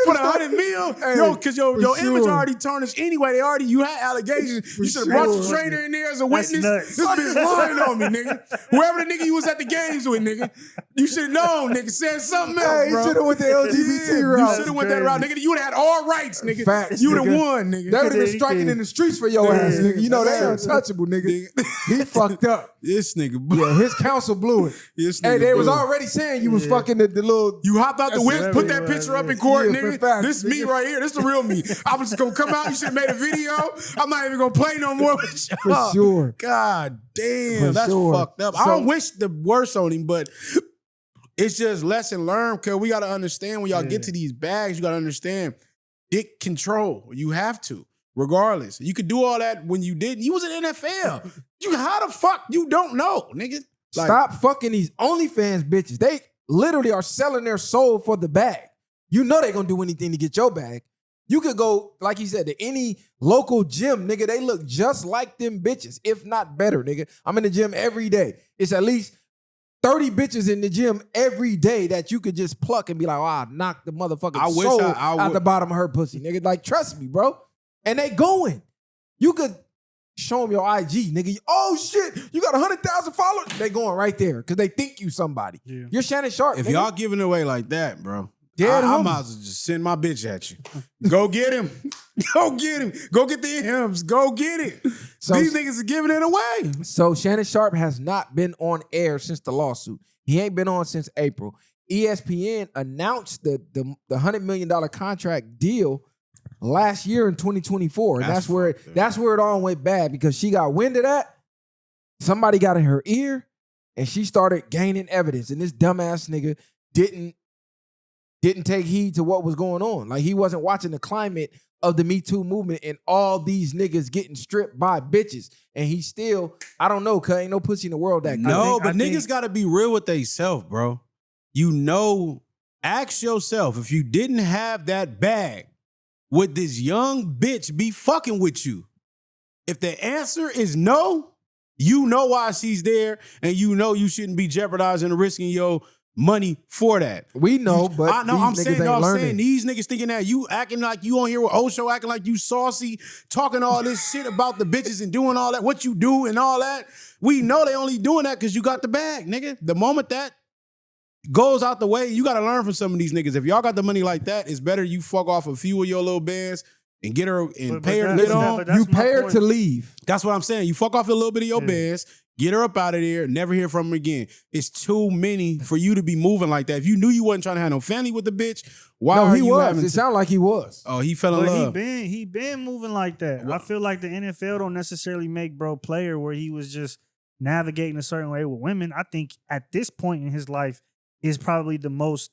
For the 100 mil, yo, because your image sure. already tarnished anyway. You had allegations. You should have brought the trainer in there as a That's witness. nuts. This bitch lying on me, nigga. Whoever the nigga you was at the games with, nigga. You should have known, nigga. Said something else, Hey, he bro. should have went the LGBT route. You should have went that route, nigga. You would have had all rights, nigga. Facts, You would have nigga. won, nigga. They would have been He striking did. in the streets for your ass, nigga. You know they Yeah. untouchable, nigga. He fucked up. This nigga, Yeah, his counsel blew it. This Hey, nigga they was blew it. already saying you was fucking the little. You hopped out the That's whip, put that everywhere, picture up in man. court, Yeah, for nigga. facts, This me nigga. right here. This the real me. I was just gonna come out. You should have made a video. I'm not even gonna play no more with For y'all. sure. God damn, For that's sure. fucked up. I So- don't wish the worst on him, but it's just lesson learned. Cause we gotta understand when y'all get to these bags, you gotta understand dick control. You have to, regardless. You could do all that when you didn't. You was in NFL. How the fuck you don't know, nigga? Like, Stop fucking these OnlyFans bitches. They literally are selling their soul for the bag. You know they gonna do anything to get your bag. You could go, like he said, to any local gym, nigga. They look just like them bitches, if not better, nigga. I'm in the gym every day. It's at least 30 bitches in the gym every day that you could just pluck and be like, oh, I knocked the motherfucking I wish soul I out would- the bottom of her pussy, nigga. Like, trust me, bro. And they going. You could show them your IG, nigga. Oh, shit, you got 100,000 followers? They going right there because they think you somebody. Yeah. You're Shannon Sharpe, if nigga. y'all giving it away like that, bro, Dead I homies. might as well just send my bitch at you. Go get him. Go get him. Go get the M's. Go get it. So- These niggas are giving it away. So Shannon Sharpe has not been on air since the lawsuit. He ain't been on since April. ESPN announced the $100 million contract deal last year in 2024. And That's that's where it all went bad because she got wind of that. Somebody got in her ear and she started gaining evidence. And this dumbass nigga didn't take heed to what was going on. Like he wasn't watching the climate of the Me Too movement and all these niggas getting stripped by bitches. And he still, I don't know, cuz ain't no pussy in the world that No, think- but I niggas think- got to be real with theyself, bro. You know, ask yourself if you didn't have that bag, would this young bitch be fucking with you? If the answer is no, you know why she's there, and you know you shouldn't be jeopardizing and risking your money for that. we know, but I know. these I'm niggas saying, ain't no, I'm learning. saying these niggas thinking that you acting like you on here with Osho, acting like you saucy, talking all this shit about the bitches and doing all that, what you do and all that. We know they only doing that because you got the bag, nigga. The moment that goes out the way, you got to learn from some of these niggas. If y'all got the money like that, it's better you fuck off a few of your little bands and get her and But pay her to that's- get on. but that's You my pay her point. to leave. That's what I'm saying. You fuck off a little bit of your bands, Get her up out of there. Never hear from her again. It's too many for you to be moving like that. If you knew you wasn't trying to have no family with the bitch, why No, are he you was. having? It sounded like he was. Oh, he fell in But love. he been moving like that. I feel like the NFL don't necessarily make bro player where he was just navigating a certain way with women. I think at this point in his life is probably the most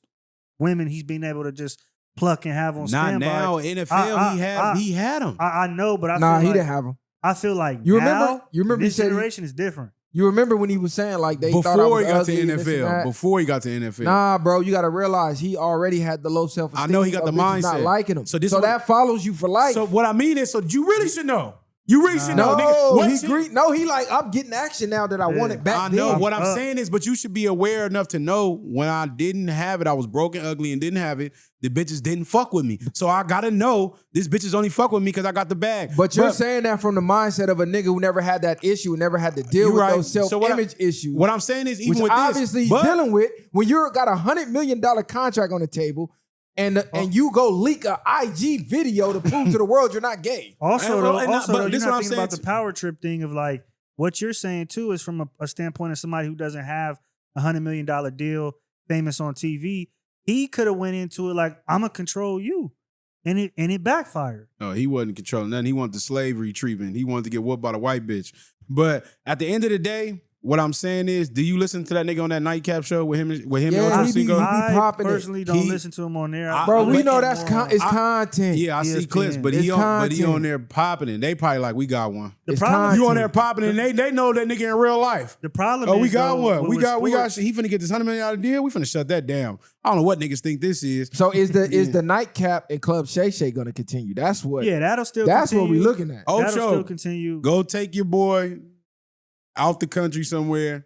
women he's been able to just pluck and have on Not standby. now. NFL, he had him. I know, but I Nah, feel he like, didn't have him. I feel like You now, remember? You remember this he said generation is different. You remember when he was saying like they thought I Before was he got to ugly and this and NFL. that? Before he got to NFL. Nah, bro, you got to realize he already had the low self-esteem. I know he got the of bitches not mindset. liking him. So this so what- that follows you for life. So what I mean is, so you really should know. You really should know. no, Nigga, what he shit- agreed. No, he like I'm getting action now that I want it back. I know. then. What I'm saying is, but you should be aware enough to know when I didn't have it, I was broken, ugly, and didn't have it. The bitches didn't fuck with me. So I gotta know this bitches only fuck with me because I got the bag. But you're saying that from the mindset of a nigga who never had that issue, never had to deal You're with right. those So what self-image issues. What I'm saying is, even which with obviously this, he's but- dealing with when you got $100 million contract on the table, and you go leak a IG video to prove to the world you're not gay. Also, And- though, and also but though, this you're what not I'm thinking about saying the power trip thing of like what you're saying too is from a standpoint of somebody who doesn't have $100 million deal, famous on TV. He could have went into it like I'm gonna control you, and it backfired. No, he wasn't controlling nothing. He wanted the slavery treatment. He wanted to get whooped by the white bitch. But at the end of the day, what I'm saying is, do you listen to that nigga on that nightcap show with him and Yeah, Ocho he be- Cinco? I popping it. personally don't He- listen to him on there. Bro, we but- know that's it's I- content. Yeah, I see ESPN. clips, but It's he on content. there popping it. They probably like, we got one. The It's problem, content. You on there popping it, and they know that nigga in real life. the problem. Oh, we is, got though, one. We with got. sports- He finna get this $100 million deal. We finna shut that down. I don't know what niggas think this is. So is the nightcap and Club Shay Shay gonna continue? That's what. Yeah, that'll still. that's continue. what we looking at. That'll Ocho, still continue. go take your boy out the country somewhere.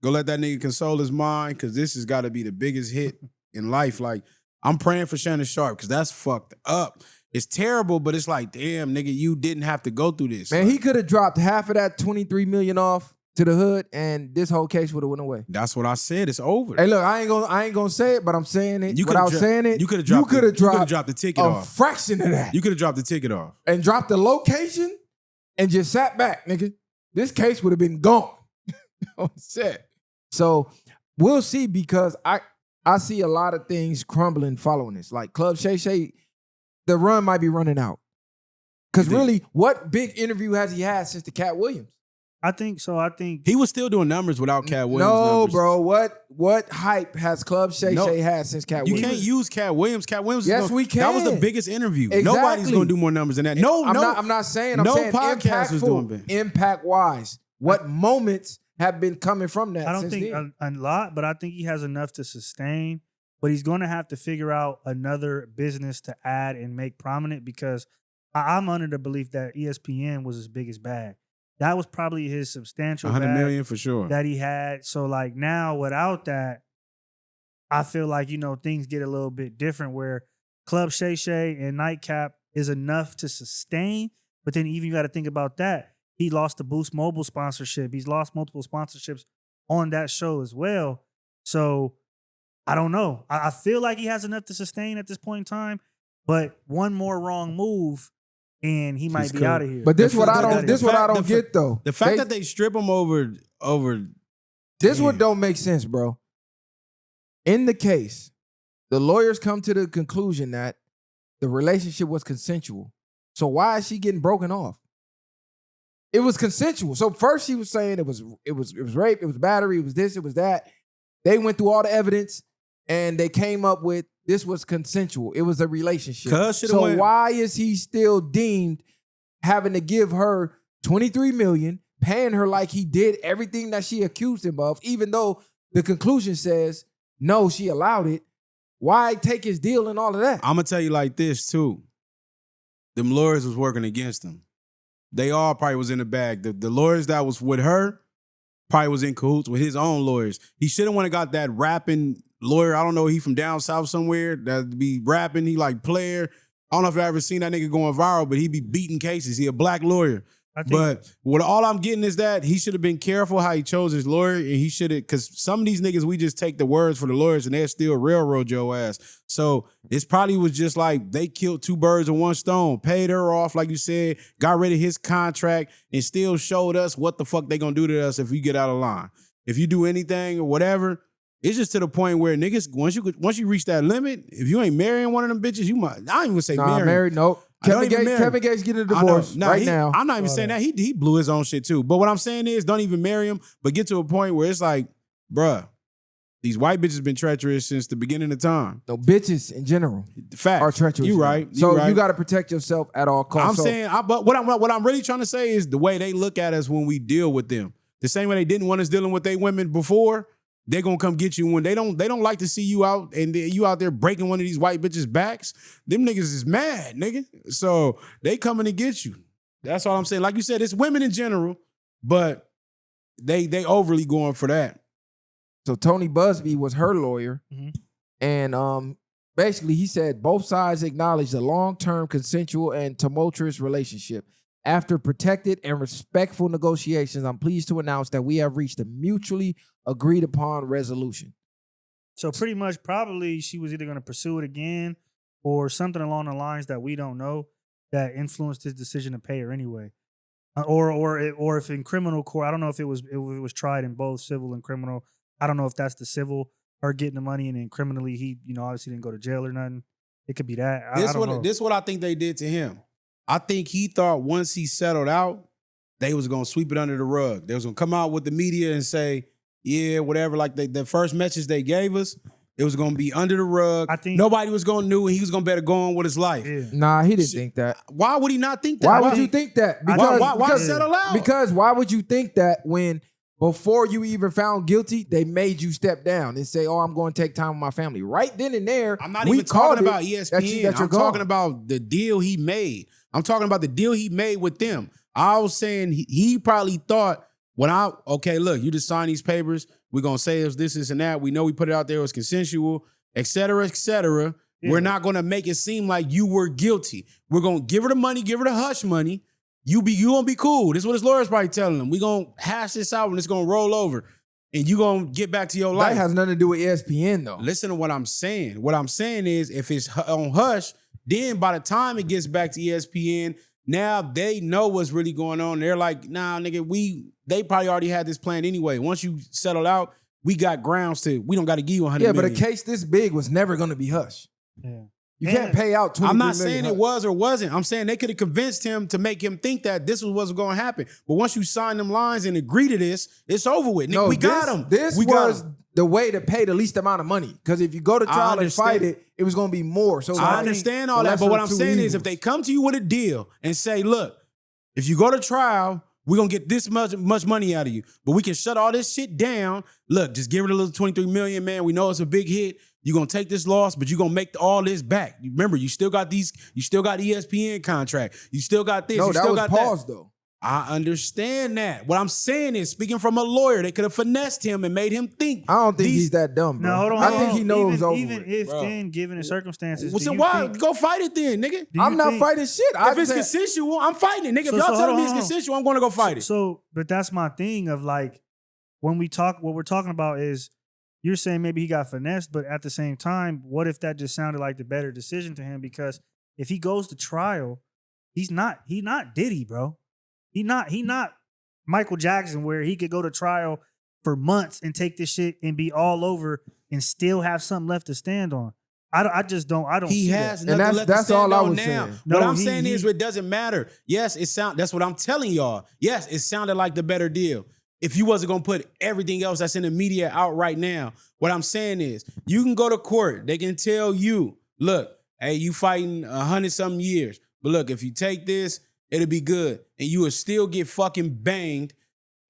Go let that nigga console his mind, because this has got to be the biggest hit in life. Like, I'm praying for Shannon Sharpe, because that's fucked up. It's terrible, but it's like, damn, nigga, you didn't have to go through this. Man, Like, he could have dropped half of that $23 million off to the hood, and this whole case would have went away. that's what I said. It's over. Hey, look, I ain't gonna say it, but I'm saying it. You Without coulda saying it, you could have you dropped, could have dropped dropped the ticket a off. fraction of that, You could have dropped the ticket off. and dropped the location, and just sat back, nigga. This case would have been gone. On set. So we'll see, because I see a lot of things crumbling following this. Like Club Shay Shay, the run might be running out. Because really, what big interview has he had since the Cat Williams? I think so. I think He was still doing numbers without Cat Williams. No, numbers. bro. What hype has Club Shay No. Shay had since Cat You Williams? can't use Cat Williams. Cat Williams. Yes, is gonna, we can. That was the biggest interview. Exactly. Nobody's gonna do more numbers than that. No, I'm not saying. I'm no saying podcast was doing impactful, bad. impact wise. What moments have been coming from that? I don't since think then? a lot, but I think he has enough to sustain. But he's going to have to figure out another business to add and make prominent, because I'm under the belief that ESPN was his biggest bag. That was probably his substantial 100 bag million for sure. that he had. So like now without that, I feel like, things get a little bit different, where Club Shay Shay and Nightcap is enough to sustain. But then even you got to think about that. He lost the Boost Mobile sponsorship. He's lost multiple sponsorships on that show as well. So I don't know. I feel like he has enough to sustain at this point in time, but one more wrong move and he might He's be cool. out of here. But this The what I fact- don't. the This what I fact- don't the get though. The fact that they strip him over. This what Damn. don't make sense, bro. In the case, the lawyers come to the conclusion that the relationship was consensual. So why is she getting broken off? It was consensual. So first she was saying it was rape, it was battery, it was this, it was that. They went through all the evidence and they came up with this was consensual. It was a relationship. Cuz shoulda So went- why is he still deemed having to give her $23 million, paying her like he did everything that she accused him of, even though the conclusion says no, she allowed it? Why take his deal and all of that? I'm gonna tell you like this too. Them lawyers was working against him. They all probably was in the bag. The lawyers that was with her probably was in cahoots with his own lawyers. He should have went and got that rapping lawyer. I don't know, he from down south somewhere that be rapping. He like player. I don't know if you ever seen that nigga going viral, but he be beating cases. He a black lawyer. But what all I'm getting is that he should have been careful how he chose his lawyer, and he should have, because some of these niggas, we just take the words for the lawyers and they'll still railroad your ass. So it's probably was just like they killed two birds with one stone, paid her off, like you said, got rid of his contract, and still showed us what the fuck they gonna do to us if you get out of line. If you do anything or whatever, it's just to the point where niggas, once you reach that limit, if you ain't marrying one of them bitches, you might, I don't even say marrying. Married, nope. Kevin Gates getting a divorce now. I'm not even saying that. He blew his own shit too. But what I'm saying is, don't even marry him, but get to a point where it's like, bruh, these white bitches been treacherous since the beginning of time. No, bitches in general are treacherous. You right. You got to protect yourself at all costs. But what I'm really trying to say is the way they look at us when we deal with them. The same way they didn't want us dealing with their women before, they're gonna come get you when they don't like to see you out and you out there breaking one of these white bitches' backs. Them niggas is mad, nigga. So they coming to get you. That's all I'm saying. Like you said, it's women in general, but they overly going for that. So Tony Busby was her lawyer, and basically he said both sides acknowledged a long-term consensual and tumultuous relationship. After protected and respectful negotiations, I'm pleased to announce that we have reached a mutually agreed upon resolution. So pretty much probably she was either going to pursue it again or something along the lines that we don't know that influenced his decision to pay her anyway. Or if in criminal court, I don't know if it was tried in both civil and criminal. I don't know if that's the civil, her getting the money, and then criminally he, obviously didn't go to jail or nothing. It could be that. I don't know. This is what I think they did to him. I think he thought once he settled out, they was gonna sweep it under the rug. They was gonna come out with the media and say, yeah, whatever. Like the first message they gave us, it was gonna be under the rug. I think nobody was gonna know, and he was gonna better go on with his life. Yeah. Nah, he didn't think that. Why would he not think that? Why would you think that? Because why settle out? Because why would you think that when before you even found guilty, they made you step down and say, oh, I'm going to take time with my family. Right then and there, I'm not even talking about ESPN. I'm talking about the deal he made. I'm talking about the deal he made with them. I was saying he probably thought, look, you just sign these papers. We're going to say it's this and that. We know we put it out there. It was consensual, et cetera, et cetera. Yeah. We're not going to make it seem like you were guilty. We're going to give her the money, give her the hush money. You gonna be cool. This is what his lawyer's probably telling him. We gonna hash this out and it's gonna roll over. And you gonna get back to your life. That has nothing to do with ESPN though. Listen to what I'm saying. What I'm saying is if it's on hush, then by the time it gets back to ESPN, now they know what's really going on. They're like, nah, nigga, they probably already had this plan anyway. Once you settle out, we got grounds we don't got to give you $100 million. Yeah, but a case this big was never gonna be hush. Yeah. You can't pay out $23 million. I'm not saying it was or wasn't. I'm saying they could have convinced him to make him think that this was what's going to happen. But once you sign them lines and agree to this, it's over with. No, we got him. This was the way to pay the least amount of money. Because if you go to trial and fight it, it was going to be more. So I understand all that. But what I'm saying is if they come to you with a deal and say, look, if you go to trial, we're going to get this much money out of you. But we can shut all this shit down. Look, just give it a little $23 million, man. We know it's a big hit. You're going to take this loss, but you're going to make all this back. Remember, you still got ESPN contract. You still got this. No, you still that was paused, though. I understand that. What I'm saying is, speaking from a lawyer, they could have finessed him and made him think. I don't think he's that dumb, bro. No, hold on. I think he knows over even with. If then, given the circumstances. So why? Go fight it then, nigga. I'm not fighting shit. If it's consensual, I'm fighting it, nigga. If y'all telling me it's consensual, I'm going to go fight it. But that's my thing of like, when we talk, what we're talking about is, you're saying maybe he got finessed, but at the same time, what if that just sounded like the better decision to him? Because if he goes to trial, he's not Diddy, bro. He not Michael Jackson, where he could go to trial for months and take this shit and be all over and still have something left to stand on. I don't. He see has that. nothing left to stand all I on was now. saying. What I'm saying is, it doesn't matter. Yes, that's what I'm telling y'all. Yes, it sounded like the better deal. If you wasn't gonna put everything else that's in the media out right now, what I'm saying is, you can go to court. They can tell you, look, hey, you fighting 100-something years, but look, if you take this, it'll be good, and you will still get fucking banged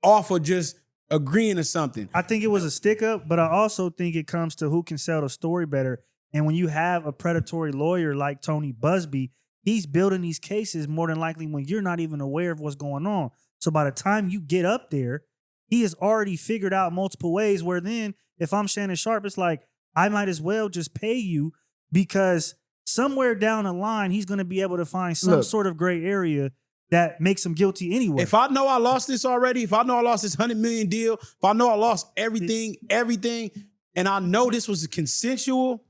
off of just agreeing to something. I think it was a stick up, but I also think it comes to who can sell the story better. And when you have a predatory lawyer like Tony Busby, he's building these cases more than likely when you're not even aware of what's going on. So by the time you get up there, he has already figured out multiple ways where then if I'm Shannon Sharpe, it's like, I might as well just pay you because somewhere down the line, he's going to be able to find some sort of gray area that makes him guilty anyway. If I know I lost this already, if I know I lost this $100 million deal, if I know I lost everything, and I know this was consensual,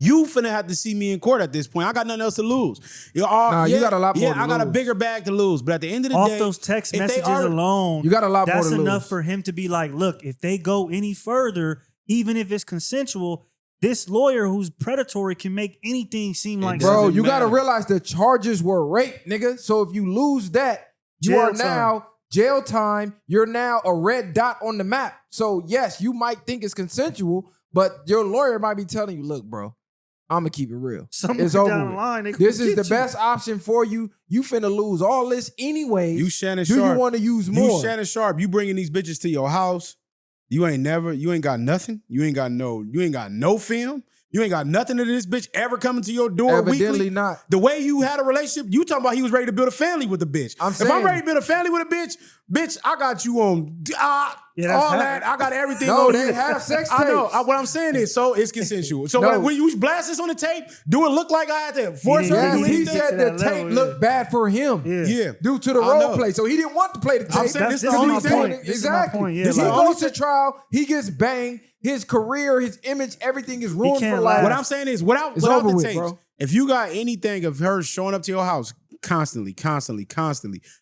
you finna have to see me in court at this point. I got nothing else to lose. You got a lot more to I got a lose. bigger bag to lose. But at the end of the Off day, those text if they messages are- alone, You got a lot more that's to enough lose. for him to be like, look, if they go any further, even if it's consensual, this lawyer who's predatory can make anything seem like Bro, doesn't you got to matter. realize the charges were rape, nigga. So if you lose that, you Jail are time. now jail time. You're now a red dot on the map. So yes, you might think it's consensual, but your lawyer might be telling you, look, bro, I'm going to keep it real. somewhere It's over down with. the line. They This gonna is the get you. best option for you. You finna lose all this anyway. You Shannon Do Sharpe. you want to use more? You Shannon Sharpe. You bringing these bitches to your house. You ain't got nothing. You ain't got no film. You ain't got nothing of this bitch ever coming to your door Evidently weekly. not. The way you had a relationship, you talking about he was ready to build a family with a bitch. I'm if I'm saying- ready to build a family with a bitch, I got you on Yeah, that's all happening. that. I got everything No, on they you. have sex I know. tapes. What I'm saying is, so it's consensual. So No. when you blast this on the tape, do it look like I had to force didn't- her to Yes, do he anything? said to the that tape level, looked bad for him. Yeah. Yeah. Due to the I role know. play. So he didn't want to play the tape. I'm saying this That's the my only point. thing. This is my Exactly. point. Yeah, This he like- goes to trial, he gets banged, his career, his image, everything is ruined can't for laugh. life. What I'm saying is, without It's the over with, tapes, bro. if you got anything of her showing up to your house constantly,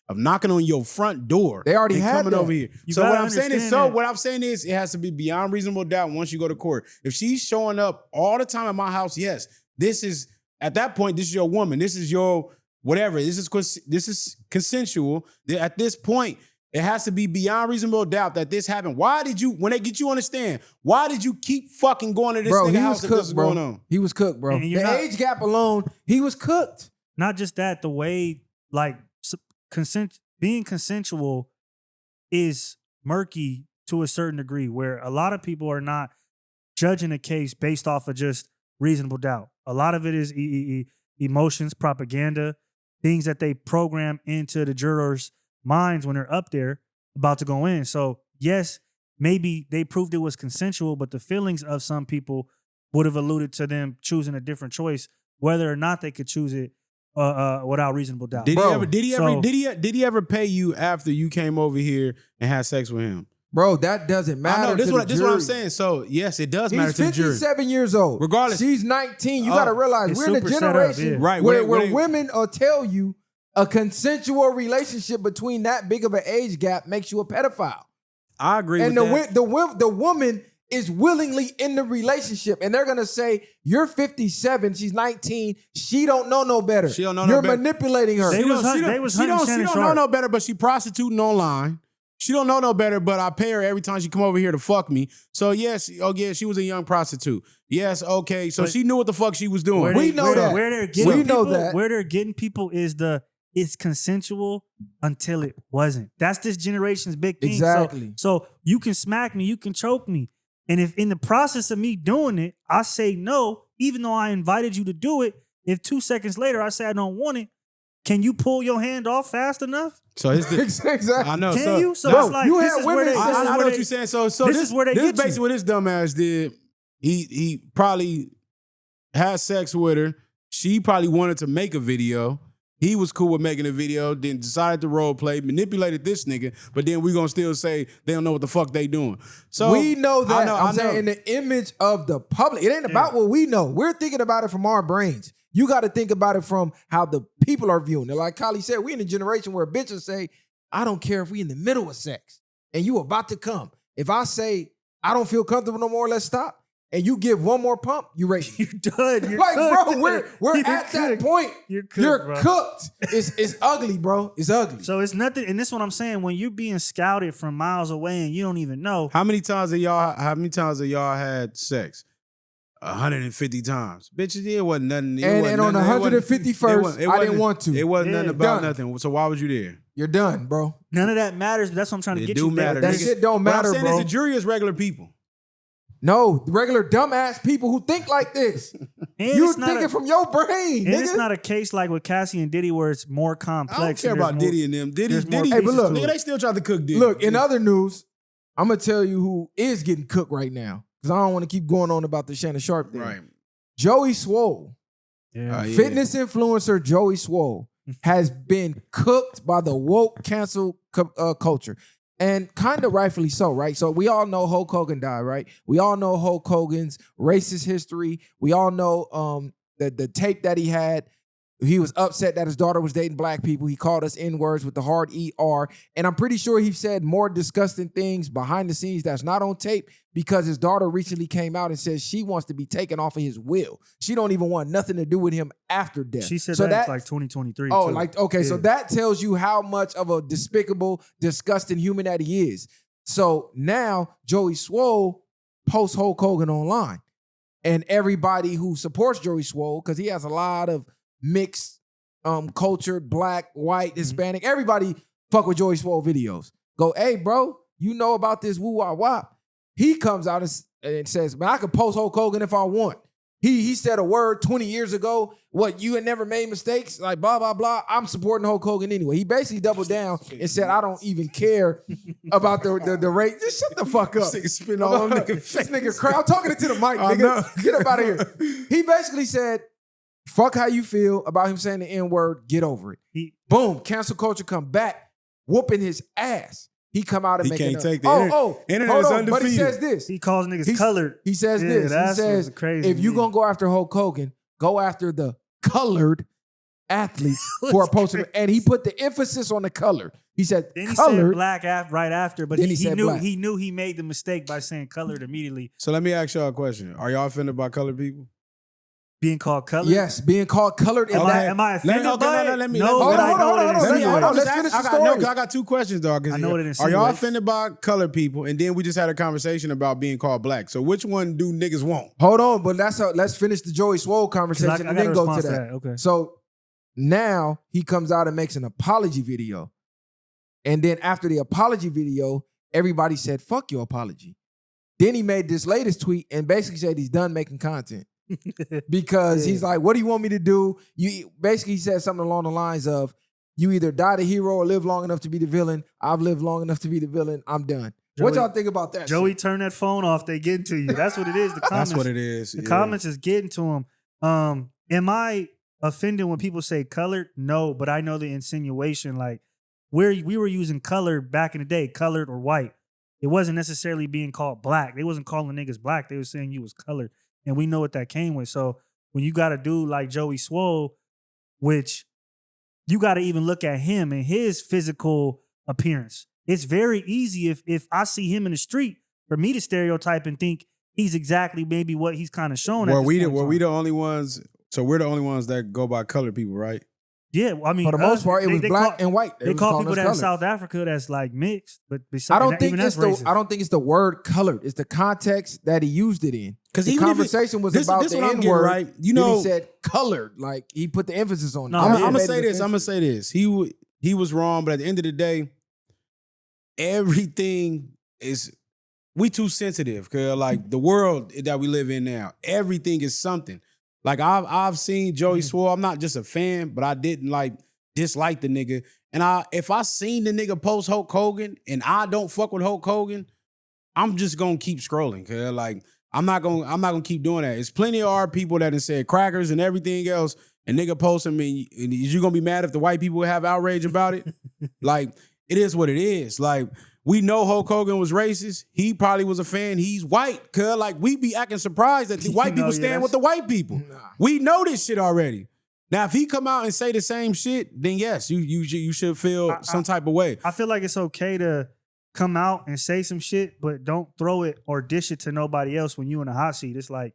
of knocking on your front door, They already and had coming that. over here. You So gotta what I'm saying is, understand that. it has to be beyond reasonable doubt once you go to court. If she's showing up all the time at my house, yes, this is at that point, this is your woman, this is your whatever. This is consensual. At this point, it has to be beyond reasonable doubt that this happened. Why did you, when they get you on the stand, why did you keep fucking going to this Bro, nigga he house was if this cooked, is bro. going on? He was cooked, bro. And The you're not- age gap alone, he was cooked. Not just that, the way like being consensual is murky to a certain degree, where a lot of people are not judging a case based off of just reasonable doubt. A lot of it is emotions, propaganda, things that they program into the jurors' minds when they're up there about to go in. So yes, maybe they proved it was consensual, but the feelings of some people would have alluded to them choosing a different choice, whether or not they could choose it without reasonable doubt. Did Bro, he ever pay you after you came over here and had sex with him? Bro, that doesn't matter. I know, this to is what I'm the jury. saying. So yes, it does matter He's to the jury. 57 years old. Regardless. She's 19. You Oh, got to realize it's we're in a super set up, generation yeah. Right, where when they- women will tell you a consensual relationship between that big of an age gap makes you a pedophile. I agree And with that. the woman is willingly in the relationship, and they're gonna say, "You're 57, she's 19. She don't know no better. She don't know no You're better." manipulating her." They was She hunting don't Shannon know Sharpe. no better, but she prostituting online. She don't know no better, but I pay her every time she come over here to fuck me. So yes, she was a young prostitute. Yes, okay. So But- she knew what the fuck she was doing. We know that. Where they're getting We know people, that. where they're getting people is it's consensual until it wasn't. That's this generation's big thing. Exactly. So you can smack me, you can choke me. And if in the process of me doing it, I say no, even though I invited you to do it, if 2 seconds later I say I don't want it, can you pull your hand off fast enough? So it's the, exactly. I know. Can so, you? So Bro, it's like you this had is where women- they, I, this is I where know what they- you're saying. So this is where they this get you. basically what this dumbass did. He probably had sex with her. She probably wanted to make a video. He was cool with making a video, then decided to role play, manipulated this nigga, but then we gonna still say they don't know what the fuck they doing. So we know that. I I'm saying in the image of the public. It ain't about what we know. We're thinking about it from our brains. You got to think about it from how the people are viewing it. Like Kylie said, we in a generation where bitches say, I don't care if we in the middle of sex and you about to come. If I say, I don't feel comfortable no more, let's stop. And you give one more pump, you ready. You're done. You're Like, cooked. bro, we're You're at that cooked. point. You're cooked, You're bro. cooked. It's ugly, bro. It's ugly. So it's nothing, and this is what I'm saying. When you're being scouted from miles away and you don't even know, how many times have y'all had sex? 150 times. Bitches, it wasn't nothing. And on the 151st, I didn't want to. It wasn't Yeah, nothing about done. nothing. So why was you there? You're done, bro. none of that matters. But that's what I'm trying to It get do you. matter. That Niggas- shit don't What I'm matter, saying bro. is the jury is regular people. No, the regular dumbass people who think like this. And You it's not thinking a, from your brain, and nigga. it's not a case like with Cassie and Diddy where it's more I complex. don't care and there's about more- Diddy and them. Diddy, there's more Diddy. Hey, but look, nigga, they still tried to cook Diddy. Look, in other news, I'm gonna tell you who is getting cooked right now because I don't want to keep going on about the Shannon Sharpe thing. right. Joey Swoll, Yeah. Yeah. fitness influencer Joey Swoll. has been cooked by the woke cancel culture. And kind of rightfully so, right? So we all know Hulk Hogan died, right? We all know Hulk Hogan's racist history. We all know the tape that he had. He was upset that his daughter was dating black people. He called us N-words with the hard ER. And I'm pretty sure he said more disgusting things behind the scenes that's not on tape because his daughter recently came out and says she wants to be taken off of his will. She don't even want nothing to do with him after death. She said so that's like 2023. Oh, too. like, okay, so that tells you how much of a despicable, disgusting human that he is. So now Joey Swoll posts Hulk Hogan online. And everybody who supports Joey Swoll, because he has a lot of mixed culture, black, white, Hispanic. Everybody fuck with Joey Swoll videos. Go, hey, bro, you know about this woo wah wop. He comes out and says, man, I can post Hulk Hogan if I want. He said a word 20 years ago. What, you had never made mistakes? Like, blah, blah, blah. I'm supporting Hulk Hogan anyway. He basically doubled down and said, I don't even care about the rate. Just shut the fuck up. Spin all them This nigga cry. I'm talking it to the mic, nigga. Get up out of here. He basically said, fuck how you feel about him saying the N-word, get over it. Boom, cancel culture come back, whooping his ass. He come out and he making can't take the internet is undefeated. But he says this. He calls niggas colored. He says this. He says, crazy if you gonna go after Hulk Hogan, go after the colored athletes who are posting. And he put the emphasis on the colored. He said then he colored. said black right after, but Then he knew he made the mistake by saying colored immediately. So let me ask y'all a question. Are y'all offended by colored people? Being called colored? Yes, being called colored. Am I offended by it? Let me hold on. Let's finish the story. I got two questions, dog. I know what it Are y'all insinuates. offended by colored people? And then we just had a conversation about being called black. So which one do niggas want? Hold on, but let's finish the Joey Swoll conversation I and then go to that. that. Okay. So now he comes out and makes an apology video. And then after the apology video, everybody said, fuck your apology. Then he made this latest tweet and basically said he's done making content. Because he's like, what do you want me to do? You basically he said something along the lines of, you either die the hero or live long enough to be the villain. I've lived long enough to be the villain. I'm done. What y'all think about that? Joey, turn that phone off. They getting to you. That's what it is. The comments. That's what it is. The comments is getting to him. Am I offended when people say colored? No, but I know the insinuation. Like we were using color back in the day, colored or white. It wasn't necessarily being called black. They wasn't calling niggas black. They were saying you was colored. And we know what that came with. So when you got a dude like Joey Swoll, which you got to even look at him and his physical appearance. It's very easy if I see him in the street for me to stereotype and think he's exactly maybe what he's kind of shown. Were we the only ones? So we're the only ones that go by colored people, right? Yeah, I mean, for the most part, it was black and white. They call people that in South Africa that's like mixed, but I don't think it's the word colored. It's the context that he used it in. Because the conversation was about the N-word, right? You know, he said colored, like he put the emphasis on it. No, I'm gonna say this. He was wrong, but at the end of the day, everything is we too sensitive. Cause like the world that we live in now, everything is something. Like I've seen Joey Swoll. I'm not just a fan, but I didn't like dislike the nigga. And if I seen the nigga post Hulk Hogan and I don't fuck with Hulk Hogan, I'm just gonna keep scrolling. Cause like I'm not gonna keep doing that. It's plenty of our people that have said crackers and everything else, and nigga post them. And is you gonna be mad if the white people have outrage about it? Like it is what it is. Like. We know Hulk Hogan was racist. He probably was a fan. He's white. Cause like we be acting surprised that the white people stand with the white people. Nah. We know this shit already. Now, if he come out and say the same shit, then yes, you should feel some type of way. I feel like it's okay to come out and say some shit, but don't throw it or dish it to nobody else when you in a hot seat. It's like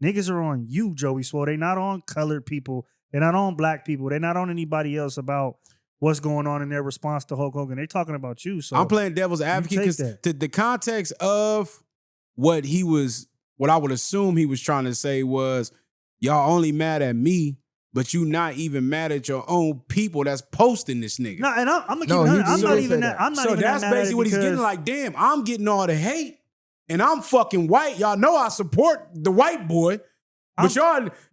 niggas are on you, Joey Swoll. They not on colored people. They're not on black people. They're not on anybody else about what's going on in their response to Hulk Hogan. They talking about you. So I'm playing devil's advocate because the context of what I would assume he was trying to say was, y'all only mad at me, but you not even mad at your own people that's posting this nigga. No, and I'm not even that. So that's basically what he's getting. Like, damn, I'm getting all the hate, and I'm fucking white. Y'all know I support the white boy. But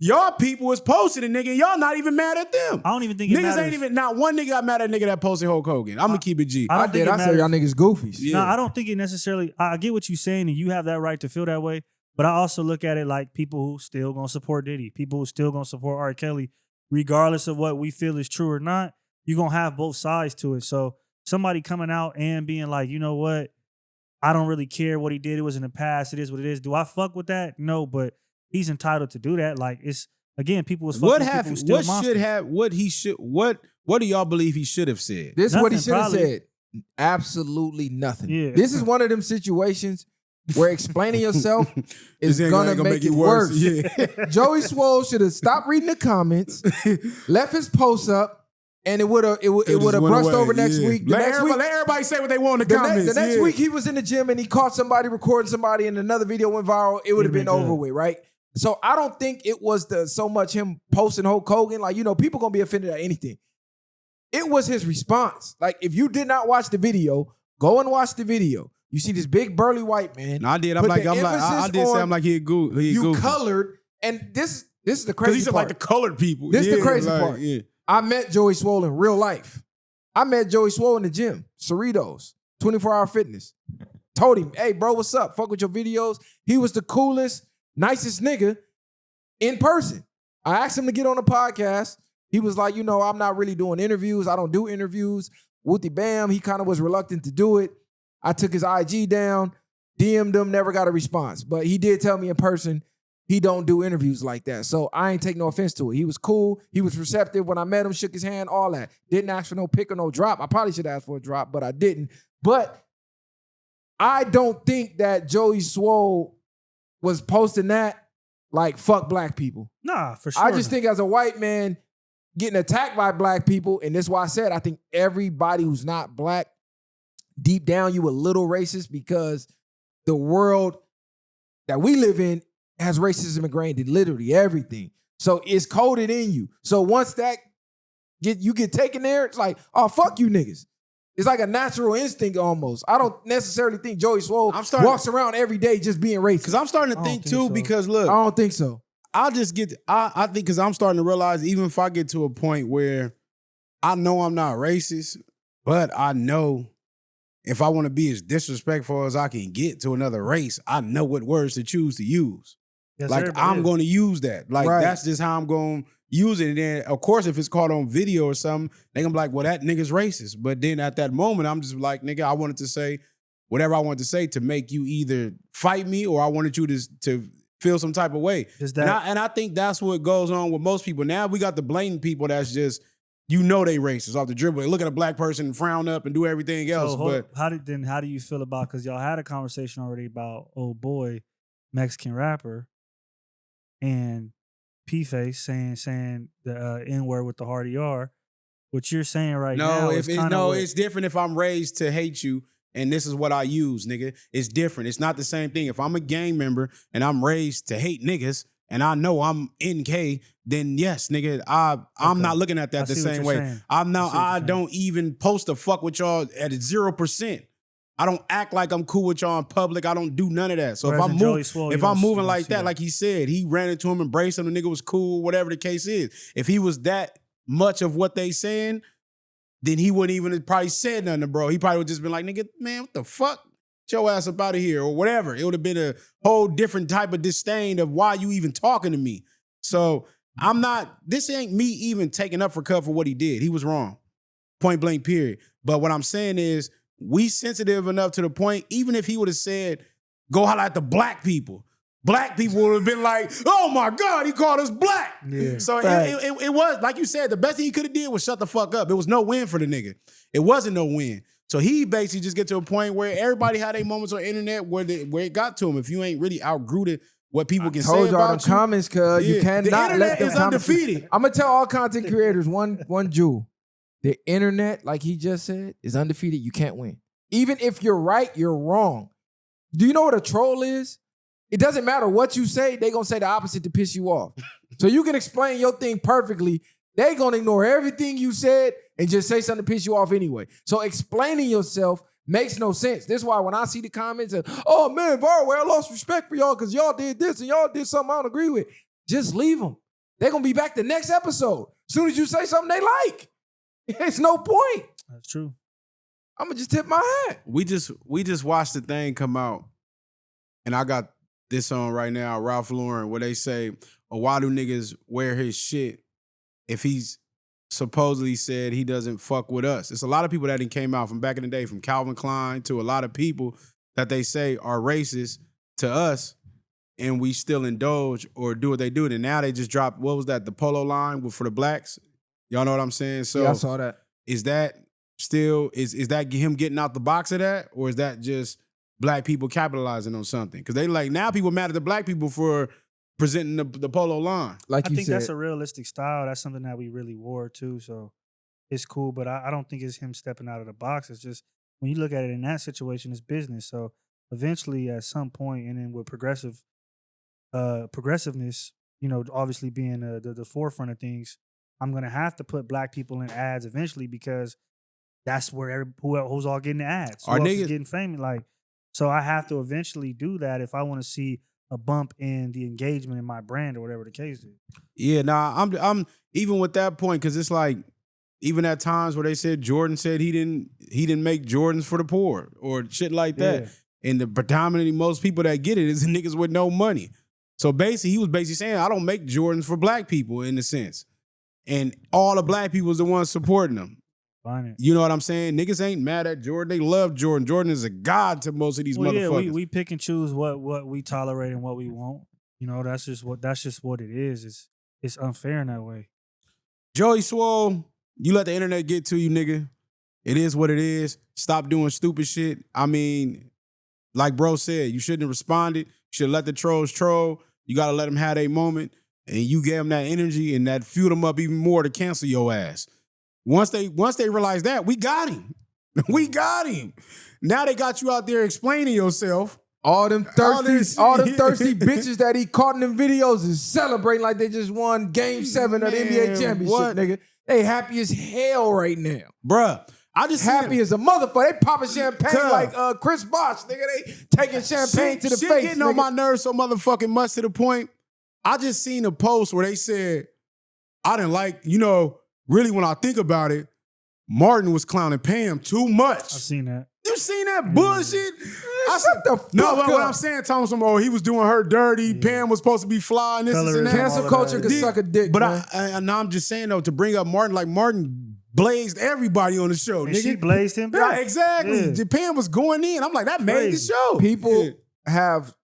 y'all people is posting a nigga, and y'all not even mad at them. I don't even think it matters. Ain't even, not one nigga got mad at a nigga that posted Hulk Hogan. I'm gonna keep it G. I said y'all niggas goofies. Yeah. No, I don't think it necessarily, I get what you're saying, and you have that right to feel that way, but I also look at it like people who still gonna support Diddy, people who still gonna support R. Kelly, regardless of what we feel is true or not, you're going to have both sides to it. So somebody coming out and being like, you know what? I don't really care what he did. It was in the past. It is what it is. Do I fuck with that? No, but he's entitled to do that. Like, it's, again, people was fucking What with people happened? who still What monsters. should have? What he should? What do y'all believe he should have said? This is what he Nothing, should have probably. said. Absolutely nothing. Yeah. This is one of them situations where explaining yourself is This ain't gonna make it worse. Yeah. Joey Swoll should have stopped reading the comments, left his posts up, and it would have just went brushed away, over next yeah. week. The Let next week, everybody say what they want in the the comments. next yeah. week he was in the gym and he caught somebody recording somebody and another video went viral. It would have been It'd been over good. with, right? So I don't think it was so much him posting Hulk Hogan. Like, people gonna be offended at anything. It was his response. Like, if you did not watch the video, go and watch the video. You see this big burly white man. No, I did. I Put did the say emphasis I'm like he you goofy. colored, and this is the Because crazy he said part. like the colored people. This yeah, the crazy like, part. Yeah. I met Joey Swoll in real life. I met Joey Swoll in the gym, Cerritos, 24-hour fitness. Told him, hey, bro, what's up? Fuck with your videos. He was the coolest, nicest nigga in person. I asked him to get on the podcast. He was like, I'm not really doing interviews. I don't do interviews. Wooty bam. He kind of was reluctant to do it. I took his IG down, DM'd him, never got a response. But he did tell me in person he don't do interviews like that. So I ain't take no offense to it. He was cool. He was receptive. When I met him, shook his hand, all that. Didn't ask for no pick or no drop. I probably should ask for a drop, but I didn't. But I don't think that Joey Swoll was posting that like, fuck black people. Nah, for sure. I just think as a white man getting attacked by black people, and that's why I said I think everybody who's not black, deep down you a little racist because the world that we live in has racism ingrained in literally everything. So it's coded in you. So once you get taken there, it's like, oh, fuck you niggas. It's like a natural instinct almost. I don't necessarily think Joey Swoll walks around every day just being racist. Because I'm starting to think too, so. because look, I don't think so. I think because I'm starting to realize even if I get to a point where I know I'm not racist, but I know if I want to be as disrespectful as I can get to another race, I know what words to choose to use. Yes, like everybody I'm is. going to use that. Like Right. that's just how I'm going to use it. And then of course, if it's caught on video or something, they gonna be like, well, that nigga's racist. But then at that moment, I'm just like, nigga, I wanted to say whatever I wanted to say to make you either fight me or I wanted you to feel some type of way. Is that And I think that's what goes on with most people. Now we got the blatant people that's just, they racist off the dribble. They look at a black person and frown up and do everything else. so But how do you feel about, because y'all had a conversation already about old boy Mexican rapper and P-Face saying the N-word with the hard ER. What you're saying right now is kind of it's different if I'm raised to hate you and this is what I use, nigga. It's different. It's not the same thing. If I'm a gang member and I'm raised to hate niggas and I know I'm NK, then yes, nigga, I'm not looking at that the same way. Saying. I don't even post a fuck with y'all at 0%. I don't act like I'm cool with y'all in public. I don't do none of that. So Whereas in Joey Swoll, if you I'm don't moving see like that, like he said, he ran into him, embraced him, the nigga was cool, whatever the case is. If he was that much of what they saying, then he wouldn't even have probably said nothing to bro. He probably would just been like, nigga, man, what the fuck? Get your ass up out of here or whatever. It would have been a whole different type of disdain of why you even talking to me. So this ain't me even taking up for Cub for what he did. He was wrong. Point blank, period. But what I'm saying is, we sensitive enough to the point, even if he would have said, go holler at the black people would have been like, oh my God, he called us black. Yeah. So Right. it was, like you said, the best thing he could have did was shut the fuck up. It was no win for the nigga. It wasn't no win. So he basically just get to a point where everybody had their moments on the internet where it got to him. If you ain't really outgrew to what people can say Told y'all them about you. comments, cuz you Yeah. cannot The let internet them is comments. undefeated. I'm gonna tell all content creators one jewel. The internet, like he just said, is undefeated. You can't win. Even if you're right, you're wrong. Do you know what a troll is? It doesn't matter what you say, they gonna say the opposite to piss you off. So you can explain your thing perfectly. They gonna ignore everything you said and just say something to piss you off anyway. So explaining yourself makes no sense. This is why when I see the comments of, oh man, Varway, I lost respect for y'all because y'all did this and y'all did something I don't agree with. Just leave them. They're gonna be back the next episode. As soon as you say something they like. It's no point. That's true. I'm gonna just tip my hat. We just watched the thing come out, and I got this on right now, Ralph Lauren, where they say, oh, why do niggas wear his shit if he's supposedly said he doesn't fuck with us. It's a lot of people that came out from back in the day, from Calvin Klein to a lot of people that they say are racist to us, and we still indulge or do what they do. And now they just dropped, what was that, the polo line for the blacks? Y'all know what I'm saying? So Yeah, I saw that. is that still, is that him getting out the box of that? Or is that just black people capitalizing on something? Because they like, now people mad at the black people for presenting the polo line. Like I you think said, that's a realistic style. That's something that we really wore too. So it's cool, but I don't think it's him stepping out of the box. It's just when you look at it in that situation, it's business. So eventually, at some point, and then with progressiveness, you know, obviously being the forefront of things, I'm gonna have to put black people in ads eventually because that's where who's all getting the ads. Who else is getting famous? Like, so I have to eventually do that if I want to see a bump in the engagement in my brand or whatever the case is. Yeah, nah, I'm even with that point, because it's like, even at times where they said Jordan said he didn't make Jordans for the poor or shit like that. Yeah. And the predominantly most people that get it is the niggas with no money. So basically, he was basically saying, I don't make Jordans for black people in a sense. And all the black people is the ones supporting them. You know what I'm saying? Niggas ain't mad at Jordan. They love Jordan. Jordan is a god to most of these motherfuckers. Yeah, we pick and choose what we tolerate and what we won't. You know, that's just what it is. It's unfair in that way. Joey Swoll, you let the internet get to you, nigga. It is what it is. Stop doing stupid shit. I mean, like bro said, you shouldn't have responded. You should let the trolls troll. You got to let them have their moment. And you gave them that energy and that fueled them up even more to cancel your ass. Once they realized that, we got him. We got him. Now they got you out there explaining yourself. All them thirsty bitches that he caught in them videos is celebrating like they just won Game 7 of the NBA championship, nigga. They happy as hell right now. Bruh, I just happy as a motherfucker. They popping champagne like Chris Bosh, nigga. They taking champagne to the shit face, getting nigga. on my nerves so motherfucking much to the point, I just seen a post where they said, I didn't like, you know, really when I think about it, Martin was clowning Pam too much. I've seen that. You seen that bullshit? I said the fuck no, up. what I'm saying, Thomas, he was doing her dirty. Pam was supposed to be fly and this and that. Cancel culture could suck a dick, but I'm just saying though, to bring up Martin, like Martin blazed everybody on the show. And nigga. she blazed him back. Yeah, exactly. Yeah. Pam was going in. I'm like, that made the show. People have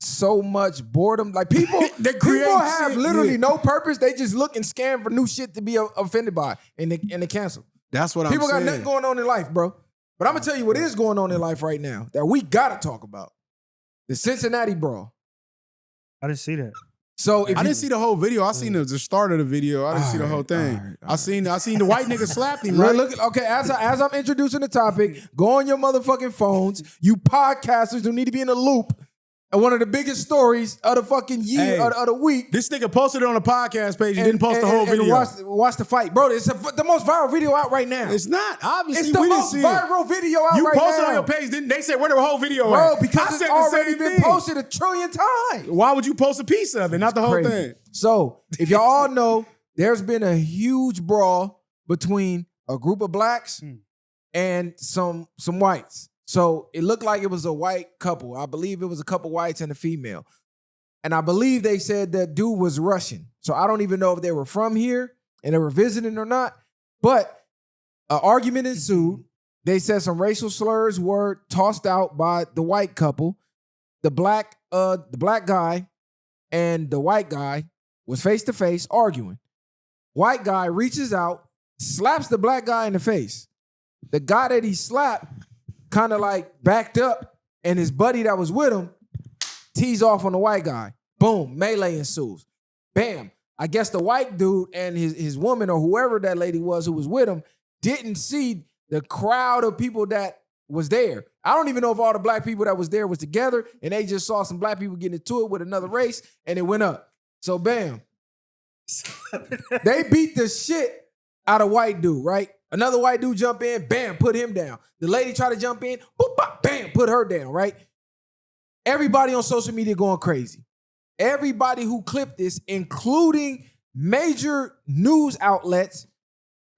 so much boredom. Like people have literally no purpose. They just look and scan for new shit to be offended by and they cancel. That's what people I'm saying. People got nothing going on in life, bro. But I'm gonna tell you what is going on in life right now that we gotta talk about. The Cincinnati brawl. I didn't see that. So I didn't see the whole video. I seen the start of the video. I didn't see the whole thing. I seen the white nigga slapped him. Right? Look, okay, as I'm introducing the topic, go on your motherfucking phones. You podcasters who need to be in the loop. And one of the biggest stories of the fucking year, of the week. This nigga posted it on the podcast page. He didn't post the whole video. Watch the fight. Bro, it's the most viral video out right now. It's not. Obviously, it's the most viral video out right now. You posted on your page. Didn't they say where the whole video Bro, at? because it's already been posted 1 trillion times. Why would you post a piece of it, not the whole thing? So, if y'all all know, there's been a huge brawl between a group of blacks and some whites. So it looked like it was a white couple. I believe it was a couple whites and a female. And I believe they said that dude was Russian. So I don't even know if they were from here and they were visiting or not. But an argument ensued. They said some racial slurs were tossed out by the white couple. The black guy and the white guy was face to face arguing. White guy reaches out, slaps the black guy in the face. The guy that he slapped kind of like backed up, and his buddy that was with him tees off on the white guy. Boom, melee ensues. Bam. I guess the white dude and his woman or whoever that lady was who was with him didn't see the crowd of people that was there. I don't even know if all the black people that was there was together, and they just saw some black people getting into it with another race, and it went up. So bam. They beat the shit out of white dude, right? Another white dude jump in, bam, put him down. The lady tried to jump in, boop, bop, bam, put her down, right? Everybody on social media going crazy. Everybody who clipped this, including major news outlets,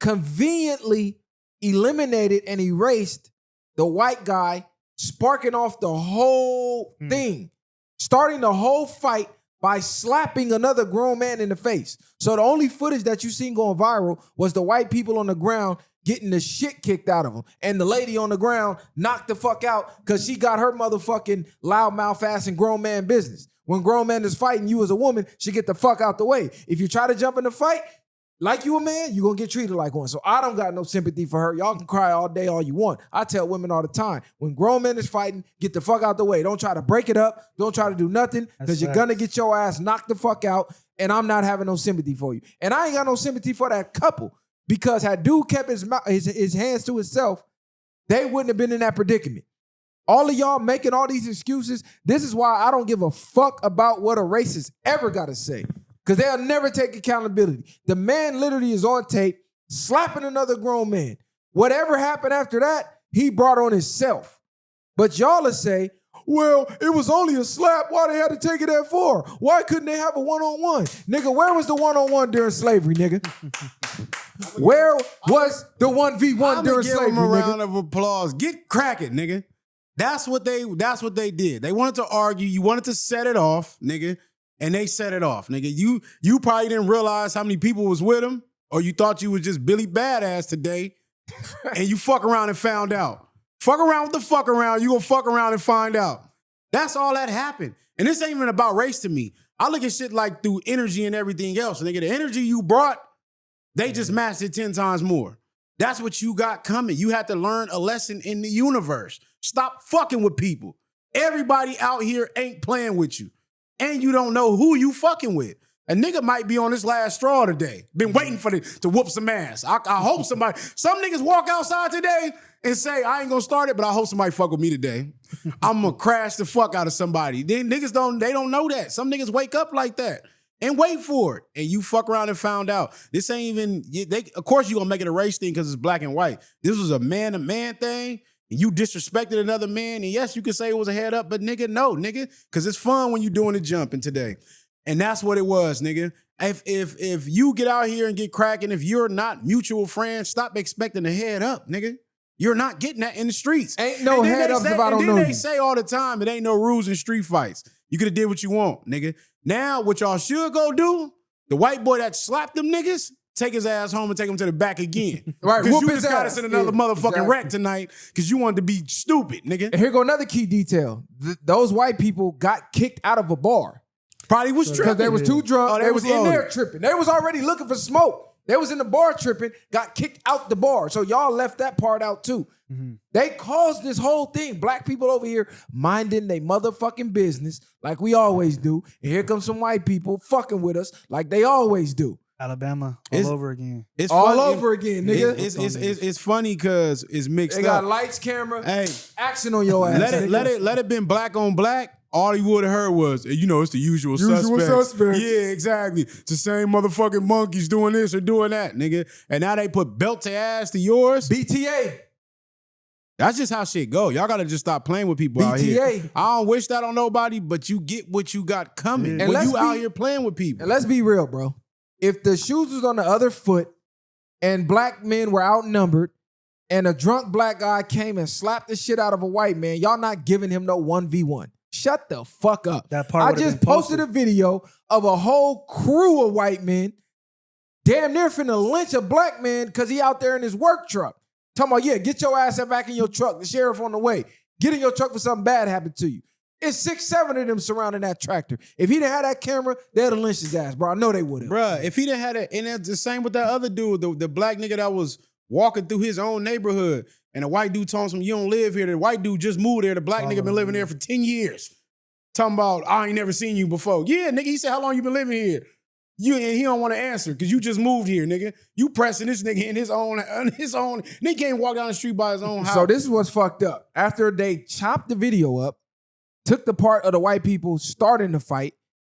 conveniently eliminated and erased the white guy, sparking off the whole thing, starting the whole fight by slapping another grown man in the face. So the only footage that you seen going viral was the white people on the ground getting the shit kicked out of them. And the lady on the ground knocked the fuck out because she got her motherfucking loudmouth ass in grown man business. When grown man is fighting, you as a woman should get the fuck out the way. If you try to jump in the fight, like you a man, you're going to get treated like one. So I don't got no sympathy for her. Y'all can cry all day, all you want. I tell women all the time, when grown men is fighting, get the fuck out the way. Don't try to break it up. Don't try to do nothing because you're going to get your ass knocked the fuck out, and I'm not having no sympathy for you. And I ain't got no sympathy for that couple because had dude kept his hands to himself, they wouldn't have been in that predicament. All of y'all making all these excuses, this is why I don't give a fuck about what a racist ever got to say. Because they'll never take accountability. The man literally is on tape slapping another grown man. Whatever happened after that, he brought on himself. But y'all will say, well, it was only a slap. Why they had to take it that far? Why couldn't they have a one-on-one? Nigga, where was the one-on-one during slavery, nigga? Where was the 1v1 during slavery, give them a nigga? round of applause. Get cracking, nigga. That's what they did. They wanted to argue. You wanted to set it off, nigga. And they set it off, nigga. You probably didn't realize how many people was with him, or you thought you was just Billy Badass today, and you fuck around and found out. Fuck around with the fuck around, you gonna fuck around and find out. That's all that happened. And this ain't even about race to me. I look at shit like through energy and everything else. Nigga, the energy you brought, they just matched it 10 times more. That's what you got coming. You had to learn a lesson in the universe. Stop fucking with people. Everybody out here ain't playing with you. And you don't know who you fucking with. A nigga might be on this last straw today. Been waiting for to whoop some ass. I hope some niggas walk outside today and say, I ain't gonna start it, but I hope somebody fuck with me today. I'm gonna crash the fuck out of somebody. Then niggas don't know that. Some niggas wake up like that and wait for it. And you fuck around and found out. This ain't even, of course you gonna make it a race thing because it's black and white. This was a man-to-man thing. And you disrespected another man, and yes, you could say it was a head up, but nigga, no, nigga, because it's fun when you doing the jumping today. And that's what it was, nigga. If you get out here and get cracking, if you're not mutual friends, stop expecting a head up, nigga. You're not getting that in the streets. Ain't no head ups if I don't know you. And then they say all the time, it ain't no rules in street fights. You could have did what you want, nigga. Now, what y'all should go do, the white boy that slapped them niggas, take his ass home and take him to the back again. Right, because whoop you his just got ass. us in another motherfucking wreck tonight because you wanted to be stupid, nigga. And here go another key detail. Those white people got kicked out of a bar. Probably was tripping. Because they was too drunk. Oh, they was in loaded. there tripping. They was already looking for smoke. They was in the bar tripping, got kicked out the bar. So y'all left that part out too. Mm-hmm. They caused this whole thing. Black people over here minding they motherfucking business like we always do. And here comes some white people fucking with us like they always do. Alabama all over again. It's all over again, nigga. It's funny because it's mixed up. They got lights, camera, hey, action on your ass. Let it been black on black. All you would have heard was, you know, it's the usual suspects. Yeah, exactly. It's the same motherfucking monkeys doing this or doing that, nigga. And now they put belt to ass to yours. BTA. That's just how shit go. Y'all gotta just stop playing with people out here. I don't wish that on nobody, but you get what you got coming when you out here playing with people. And let's be real, bro. If the shoes was on the other foot and black men were outnumbered and a drunk black guy came and slapped the shit out of a white man, y'all not giving him no 1v1. Shut the fuck up. That part I just posted a video of a whole crew of white men damn near finna lynch a black man because he out there in his work truck. Talking about, yeah, get your ass back in your truck. The sheriff on the way. Get in your truck for something bad happened to you. It's 6, 7 of them surrounding that tractor. If he didn't have that camera, they'd have lynched his ass, bro. I know they would have. Bruh, if he didn't have that, and it's the same with that other dude, the black nigga that was walking through his own neighborhood, and the white dude told him, you don't live here. The white dude just moved there. The black nigga been living there for 10 years. Talking about, I ain't never seen you before. Yeah, nigga, he said, how long you been living here? And he don't want to answer because you just moved here, nigga. You pressing this nigga in his own. Nigga can't walk down the street by his own house. So this is what's fucked up. After they chopped the video up, took the part of the white people starting the fight,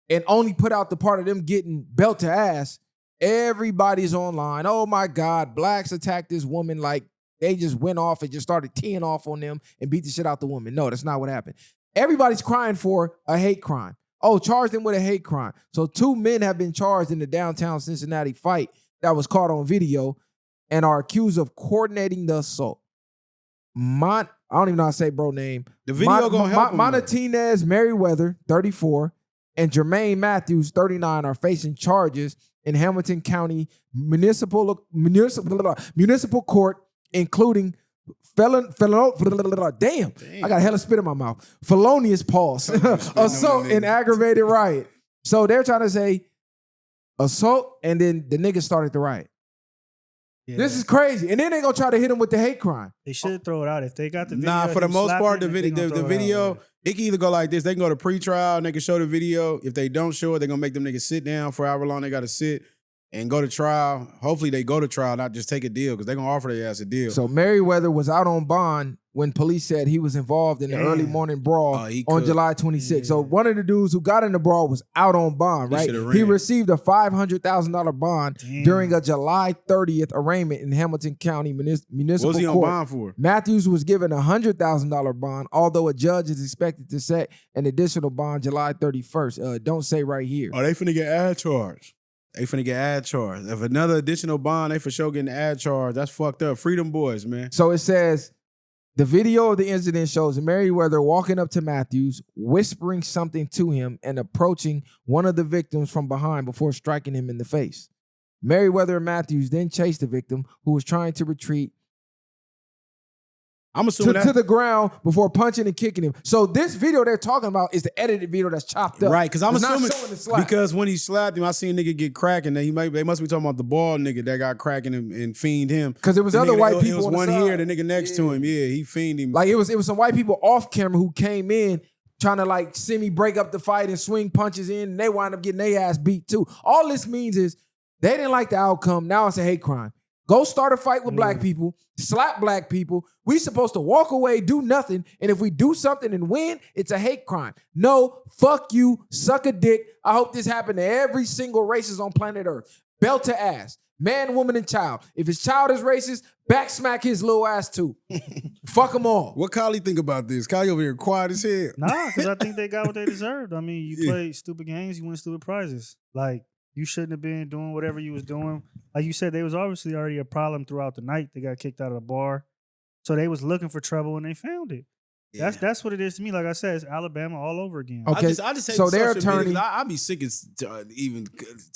and only put out the part of them getting belt to ass, everybody's online. Oh my God, blacks attacked this woman like they just went off and just started teeing off on them and beat the shit out the woman. No, that's not what happened. Everybody's crying for a hate crime. Oh, charge them with a hate crime. So 2 men have been charged in the downtown Cincinnati fight that was caught on video and are accused of coordinating the assault. I don't even know how to say bro name. The video gonna help him. Montinez Merriweather, 34, and Jermaine Matthews, 39, are facing charges in Hamilton County Municipal Court, including I got hella spit in my mouth. Felonious pause, assault and aggravated riot. So they're trying to say assault, and then the niggas started the riot. Yeah. This is crazy. And then they gonna try to hit him with the hate crime. They should throw it out if they got the video. Nah, for the most part, the video, it can either go like this. They can go to pre-trial and they can show the video. If they don't show it, they're gonna make them niggas sit down for however long they gotta sit and go to trial. Hopefully they go to trial, not just take a deal, because they're gonna offer their ass a deal. So Merriweather was out on bond when police said he was involved in the early morning brawl on July 26th. So one of the dudes who got in the brawl was out on bond, right? He received a $500,000 bond during a July 30th arraignment in Hamilton County Municipal What was he Court. on bond for? Matthews was given a $100,000 bond, although a judge is expected to set an additional bond July 31st. Don't say right here. Oh, they finna get ad charge. They finna get ad charge. If another additional bond, they for sure getting ad charge. That's fucked up. Freedom boys, man. So it says, the video of the incident shows Merriweather walking up to Matthews, whispering something to him, and approaching one of the victims from behind before striking him in the face. Merriweather and Matthews then chased the victim, who was trying to retreat I'm assuming to the ground before punching and kicking him. So this video they're talking about is the edited video that's chopped up. Right, because I'm assuming not showing the slap. because when he slapped him, I seen a nigga get cracking. They must be talking about the bald nigga that got cracking and fiend him. Because it was other white people. It was on the one side. here, the nigga next to him. Yeah, he fiend him. Like it was some white people off camera who came in trying to like semi break up the fight and swing punches in, and they wind up getting their ass beat too. All this means is they didn't like the outcome. Now it's a hate crime. Go start a fight with black people, slap black people. We supposed to walk away, do nothing, and if we do something and win, it's a hate crime. No, fuck you, suck a dick. I hope this happened to every single racist on planet Earth. Belt to ass, man, woman, and child. If his child is racist, back smack his little ass too. Fuck them all. What Kylie think about this? Kylie over here quiet as hell. Nah, because I think they got what they deserved. I mean, you play stupid games, you win stupid prizes. Like, you shouldn't have been doing whatever you was doing. Like you said, there was obviously already a problem throughout the night. They got kicked out of the bar. So they was looking for trouble and they found it. Yeah. That's what it is to me. Like I said, it's Alabama all over again. Okay, I just hate so their social media, attorney. I'll be sick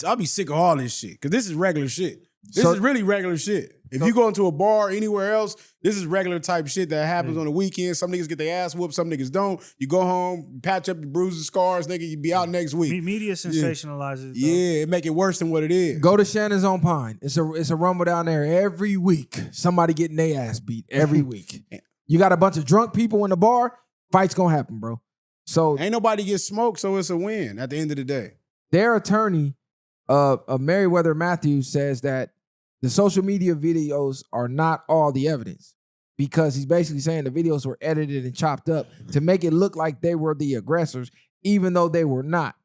I'll be sick of all this shit, because this is regular shit. This is really regular shit. If you go into a bar anywhere else, this is regular type shit that happens on the weekend. Some niggas get their ass whooped, some niggas don't. You go home, patch up your bruises, scars, nigga, you be out next week. Media sensationalizes. Yeah, it make it worse than what it is. Go to Shannon's on Pine. It's a rumble down there every week. Somebody getting their ass beat every week. You got a bunch of drunk people in the bar, fight's gonna happen, bro. So ain't nobody get smoked, so it's a win at the end of the day. Their attorney, Merriweather Matthews, says that the social media videos are not all the evidence, because he's basically saying the videos were edited and chopped up to make it look like they were the aggressors, even though they were not.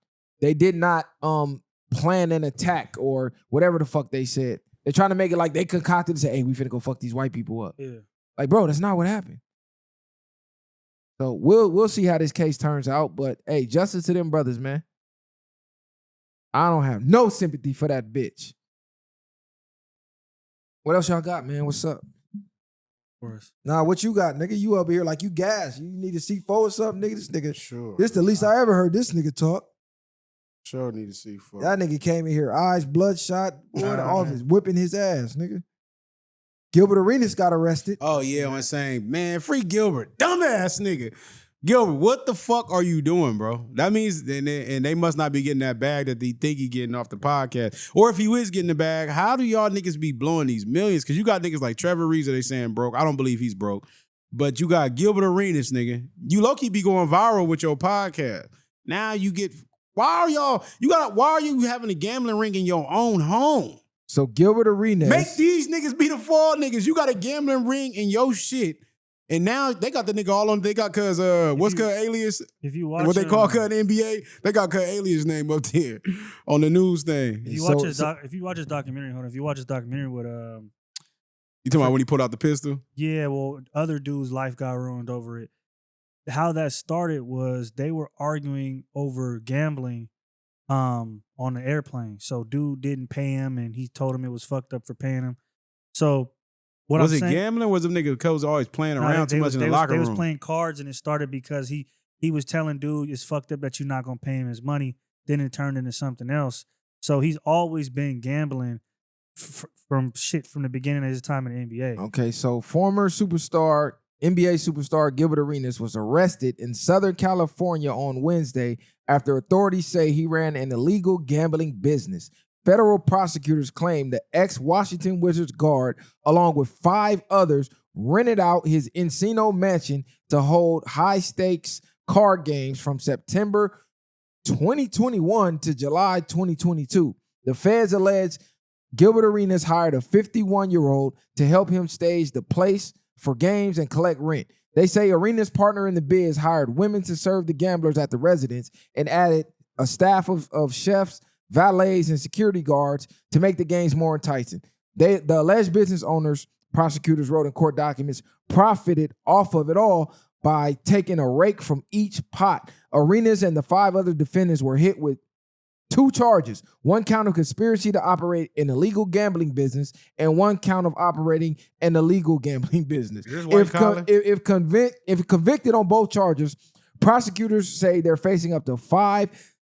They did not plan an attack or whatever the fuck they said. They're trying to make it like they concocted and say, hey, we finna go fuck these white people up. Yeah. Like, bro, that's not what happened. So we'll see how this case turns out. But hey, justice to them brothers, man. I don't have no sympathy for that bitch. What else y'all got, man? What's up? Of course. Nah, what you got, nigga? You up here like you gas. You need to see forward something, nigga. This nigga, Sure. this the least I ever heard this nigga talk. Sure need to see for That nigga came in here, eyes bloodshot, boy, the office, whipping his ass, nigga. Gilbert Arenas got arrested. Oh, yeah, I'm saying, man, free Gilbert. Dumbass nigga. Gilbert, what the fuck are you doing, bro? That means, and they must not be getting that bag that they think he getting off the podcast. Or if he is getting the bag, how do y'all niggas be blowing these millions? Because you got niggas like Trevor Reeves that they saying broke. I don't believe he's broke. But you got Gilbert Arenas, nigga. You low-key be going viral with your podcast. Now you get, why are you having a gambling ring in your own home? So Gilbert Arenas. Make these niggas be the fall niggas. You got a gambling ring in your shit. And now they got the nigga all on. They got cuz what's cuz alias? If you watch what they call cuz in the NBA, they got cuz alias name up there on the news thing. If you watch his documentary, hold on. If you watch his documentary with You talking about when he pulled out the pistol? Yeah, well, other dude's life got ruined over it. How that started was they were arguing over gambling on the airplane. So dude didn't pay him and he told him it was fucked up for paying him. So what was I'm it saying, gambling? Was them niggas always playing around too much in the locker room? They was playing cards, and it started because he was telling dude it's fucked up that you're not gonna pay him his money. then it turned into something else. So he's always been gambling from the beginning of his time in the NBA. Okay, so former superstar, NBA superstar Gilbert Arenas was arrested in Southern California on Wednesday after authorities say he ran an illegal gambling business. Federal prosecutors claim the ex-Washington Wizards guard, along with 5 others, rented out his Encino mansion to hold high-stakes card games from September 2021 to July 2022. The feds allege Gilbert Arenas hired a 51-year-old to help him stage the place for games and collect rent. They say Arenas' partner in the biz hired women to serve the gamblers at the residence and added a staff of chefs, valets, and security guards to make the games more enticing. The alleged business owners, prosecutors wrote in court documents, profited off of it all by taking a rake from each pot. Arenas and the 5 other defendants were hit with 2 charges, 1 count of conspiracy to operate an illegal gambling business and 1 count of operating an illegal gambling business. If convicted on both charges, prosecutors say they're facing up to 5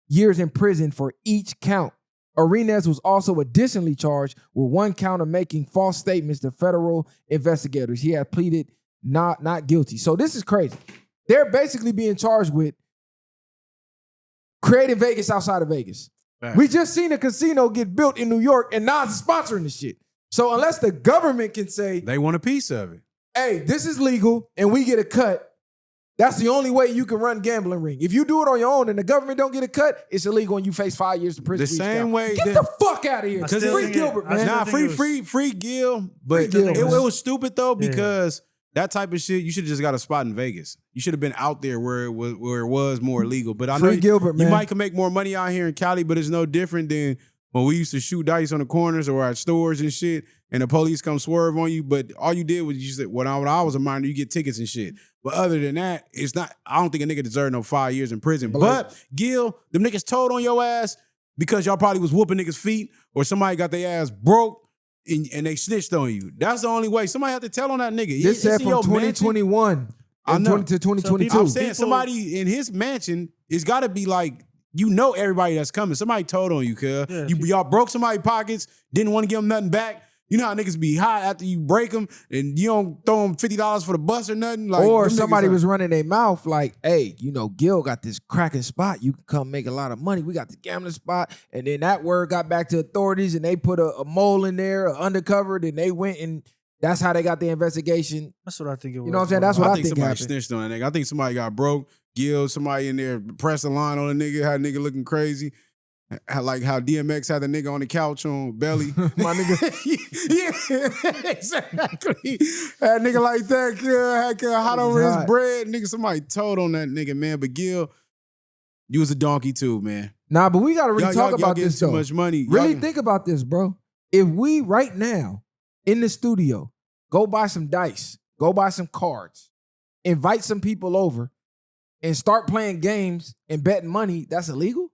years in prison for each count. Arenas was also additionally charged with 1 count of making false statements to federal investigators. He had pleaded not guilty. So this is crazy. They're basically being charged with creating Vegas outside of Vegas. Right. We just seen a casino get built in New York and Nas is sponsoring this shit. So unless the government can say they want a piece of it, hey, this is legal and we get a cut, that's the only way you can run gambling ring. If you do it on your own and the government don't get a cut, it's illegal and you face 5 years in prison. The same way. Get the fuck out of here. Because free Gilbert, man. Nah, free Gil. But it was stupid though because that type of shit, you should have just got a spot in Vegas. You should have been out there where it was more illegal. But I know Gilbert, you might can make more money out here in Cali, but it's no different than when we used to shoot dice on the corners or at stores and shit, and the police come swerve on you. But all you did was you said, when I was a minor, you get tickets and shit. But other than that, it's not. I don't think a nigga deserve no 5 years in prison. But Gil, them niggas told on your ass because y'all probably was whooping niggas' feet or somebody got their ass broke. And they snitched on you. That's the only way. Somebody had to tell on that nigga. This said from 2021 to 2022. I'm saying somebody in his mansion, it's got to be like, you know everybody that's coming. Somebody told on you, cuz. Yeah, y'all broke somebody's pockets, didn't want to give them nothing back. You know how niggas be hot after you break them and you don't throw them $50 for the bus or nothing? Like, or somebody was running their mouth like, hey, you know, Gil got this cracking spot. You can come make a lot of money. We got the gambling spot. And then that word got back to authorities and they put a mole in there, undercover. Then they went and that's how they got the investigation. That's what I think it was. You know what I'm saying? That's what I think somebody happened. Snitched on that nigga. I think somebody got broke. Gil, somebody in there pressed a line on a nigga, had a nigga looking crazy. Like how DMX had the nigga on the couch on belly. My nigga. Yeah, exactly. Had a nigga like that, had hot over his bread. Nigga, somebody told on that nigga, man. But Gil, you was a donkey too, man. Nah, but we got to really talk about this, too much money. Really think about this, bro. If we right now in the studio go buy some dice, go buy some cards, invite some people over, and start playing games and betting money, that's illegal?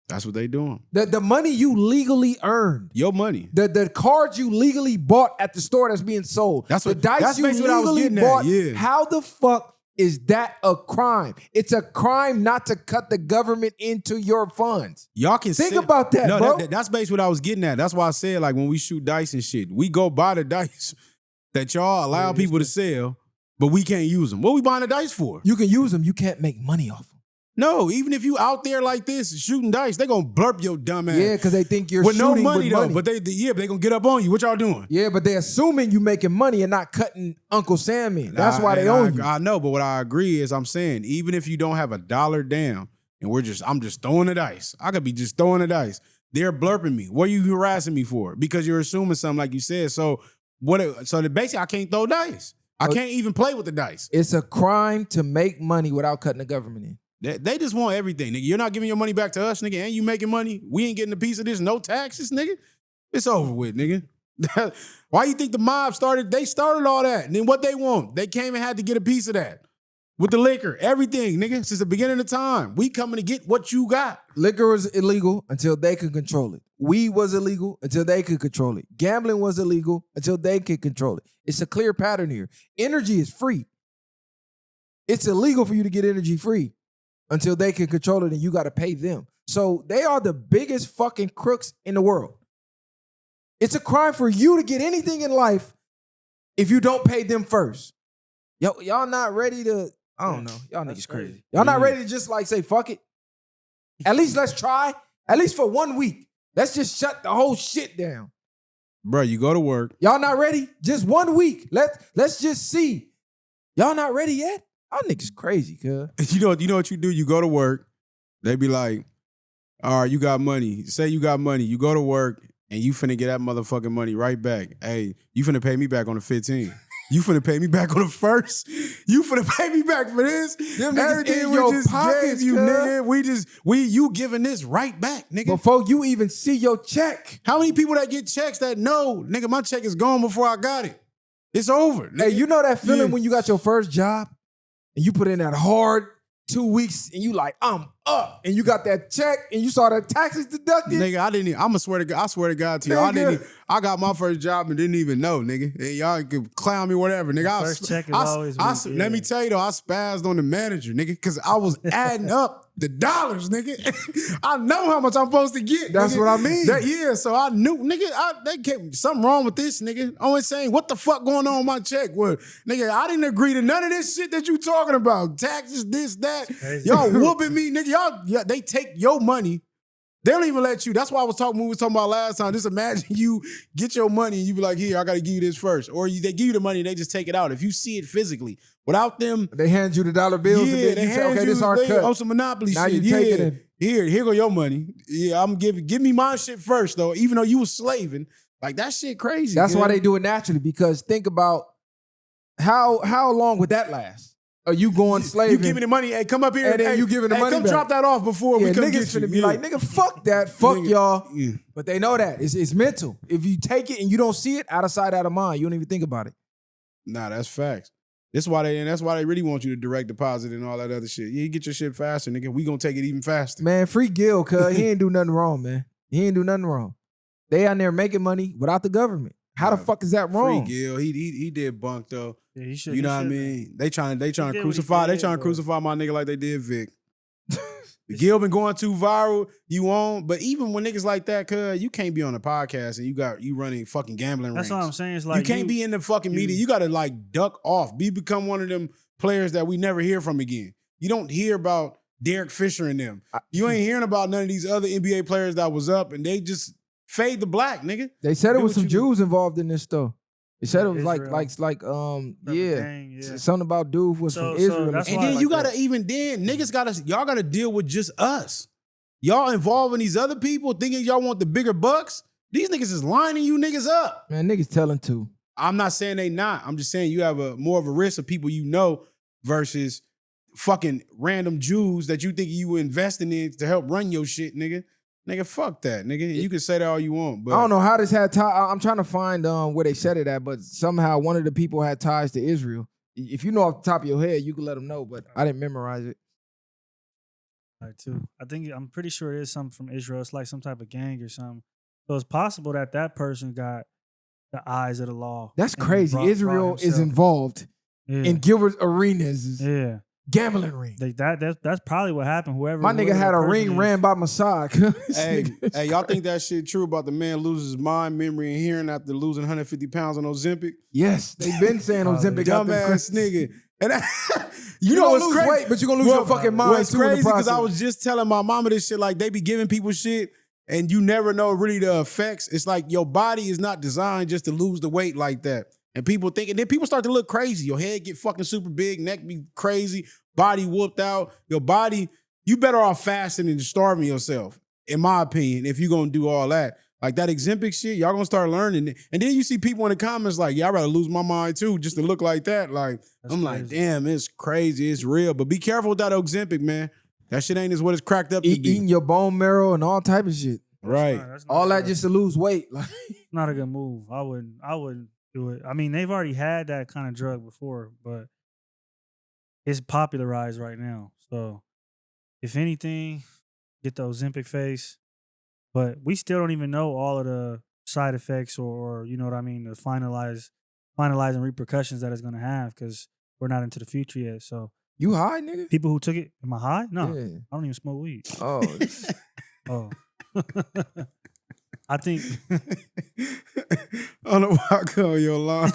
That's what they doing. The money you legally earned. Your money. The cards you legally bought at the store that's being sold. That's what, the dice that's you legally bought. Yeah. How the fuck is that a crime? It's a crime not to cut the government into your funds. Y'all can think about that, bro. That's basically what I was getting at. That's why I said, like, when we shoot dice and shit, we go buy the dice that y'all allow people to sell, but we can't use them. What we buying the dice for? You can use them. You can't make money off them. No, even if you out there like this shooting dice, they gonna blurp your dumb ass. Yeah, because they think you're with shooting no money with though. money. But they gonna get up on you. What y'all doing? Yeah, but they assuming you making money and not cutting Uncle Sam in. That's why they own you. I know, but what I agree is I'm saying even if you don't have $1 down and I'm just throwing the dice. I could be just throwing the dice. They're blurping me. What are you harassing me for? Because you're assuming something like you said. So basically I can't throw dice. I can't even play with the dice. It's a crime to make money without cutting the government in. They just want everything, nigga. You're not giving your money back to us, nigga, and you making money. We ain't getting a piece of this, no taxes, nigga. It's over with, nigga. Why you think the mob started? They started all that. And then what they want? They came and had to get a piece of that. With the liquor, everything, nigga, since the beginning of time. We coming to get what you got. Liquor was illegal until they could control it. Weed was illegal until they could control it. Gambling was illegal until they could control it. It's a clear pattern here. Energy is free. It's illegal for you to get energy free. until they can control it, and you got to pay them. So they are the biggest fucking crooks in the world. It's a crime for you to get anything in life if you don't pay them first. Y'all not ready to, I don't know. Y'all niggas crazy. Y'all not ready to just like say, fuck it. At least let's try. At least for 1 week. Let's just shut the whole shit down. Bro, you go to work. Y'all not ready? Just 1 week. Let's just see. Y'all not ready yet? Y'all niggas crazy, cuz. You know what you do? You go to work. They be like, all right, you got money. Say you got money. You go to work and you finna get that motherfucking money right back. Hey, you finna pay me back on the 15th. You finna pay me back on the 1st. You finna pay me back for this. Everything we just gave you, nigga. You giving this right back, nigga. Before you even see your check. How many people that get checks that know, nigga, my check is gone before I got it? It's over. Nigga. Hey, you know that feeling when you got your first job and you put in that hard 2 weeks and you like, I'm up. And you got that check and you saw the taxes deducted. Nigga, I swear to God to you. I got my first job and didn't even know, nigga. And y'all can clown me, whatever, nigga. First check is always weak, Let me tell you though, I spazzed on the manager, nigga, because I was adding up the dollars, nigga. I know how much I'm supposed to get. That's nigga. what I mean. So I knew, nigga, they kept something wrong with this, nigga. I was saying, what the fuck going on with my check? Well, nigga, I didn't agree to none of this shit that you talking about. Taxes, this, that. Y'all whooping me, nigga. They take your money. They don't even let you. That's why we was talking about last time. Just imagine you get your money and you be like, here, I got to give you this first. Or they give you the money and they just take it out. If you see it physically, without them. They hand you the dollar bills and then you say, okay, this is our cut. On some Monopoly now shit. You take it in. Here go your money. Yeah, give me my shit first though. Even though you was slaving. Like that shit crazy. That's why they do it naturally, because think about how long would that last? Are you going slaving? You give me the money, hey, come up here. And then you giving the money come back. drop that off before we come niggas get you. Finna be like, nigga, fuck that. Fuck nigga, y'all. Yeah. But they know that. It's mental. If you take it and you don't see it, out of sight, out of mind. You don't even think about it. Nah, that's facts. That's why they really want you to direct deposit and all that other shit. Yeah, you get your shit faster, nigga. We gonna take it even faster. Man, free Gil, cuz he ain't do nothing wrong, man. He ain't do nothing wrong. They out there making money without the government. How the fuck is that wrong? Free Gil, he did bunk though. Yeah, he should. You know what I mean? They trying to crucify. They trying to crucify my nigga like they did Vic. Gil been going too viral. You on, but even when niggas like that, cuz you can't be on a podcast and you running fucking gambling rings. That's what I'm saying. It's like you can't be in the fucking media. You gotta like duck off. Become one of them players that we never hear from again. You don't hear about Derek Fisher and them. You ain't hearing about none of these other NBA players that was up and they just fade the black, nigga. They said it was some you Jews involved in this though. They said it was Israel. Something about dude was from Israel. that's and why then you gotta y'all gotta deal with just us. Y'all involving these other people thinking y'all want the bigger bucks. These niggas is lining you niggas up. Man, niggas telling too. I'm not saying they not. I'm just saying you have more of a risk of people you know versus fucking random Jews that you think you investing in to help run your shit, nigga. Nigga, fuck that, nigga. You can say that all you want, but I don't know how this had ties. I'm trying to find where they said it at, but somehow one of the people had ties to Israel. If you know off the top of your head, you can let them know, but I didn't memorize it. Right, too. I'm pretty sure it is something from Israel. It's like some type of gang or something. So it's possible that person got the eyes of the law. That's crazy. Israel is involved in Gilbert Arenas. Yeah. Gambling ring. That's probably what happened. Whoever nigga had a ring ran by Mossad. hey, y'all think that shit true about the man loses his mind, memory, and hearing after losing 150 pounds on Ozempic? Yes, they've been saying Ozempic. Dumbass nigga. And you know what's crazy? Weight, but you're gonna lose your fucking mind. What's crazy because I was just telling my mama this shit, like they be giving people shit and you never know really the effects. It's like your body is not designed just to lose the weight like that. And people think, and then people start to look crazy. Your head get fucking super big, neck be crazy, body whooped out. Your body, you better off fasting than starving yourself, in my opinion, if you're gonna do all that. Like that Ozempic shit, y'all gonna start learning. And then you see people in the comments like, yeah, I'd rather lose my mind too, just to look like that. Like, I'm like, damn, it's crazy, it's real. But be careful with that Ozempic, man. That shit ain't as what it's cracked up to be. Eating your bone marrow and all type of shit. Right. All that just to lose weight. Like, not a good move. I wouldn't do it. I mean, they've already had that kind of drug before, but it's popularized right now. So, if anything, get the Ozempic face. But we still don't even know all of the side effects or you know what I mean, the finalizing repercussions that it's going to have because we're not into the future yet. So, You high, nigga? People who took it, am I high? No, Yeah. I don't even smoke weed. Oh, Oh. I think I don't know why I call your line.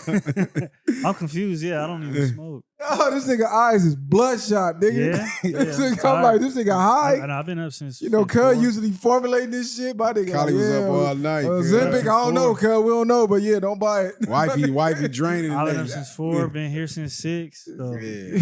I'm confused. Yeah, I don't even smoke. oh, this nigga eyes is bloodshot, nigga. Yeah, This yeah, nigga, I'm like, this nigga high. I've been up since. You know, since cuz 4. usually formulating this shit. My nigga, Collie was up all night. Ozempic, I don't know, cuz we don't know, but yeah, don't buy it. Wifey draining. I've been up nigga. since 4. Been here since 6. So. Yeah.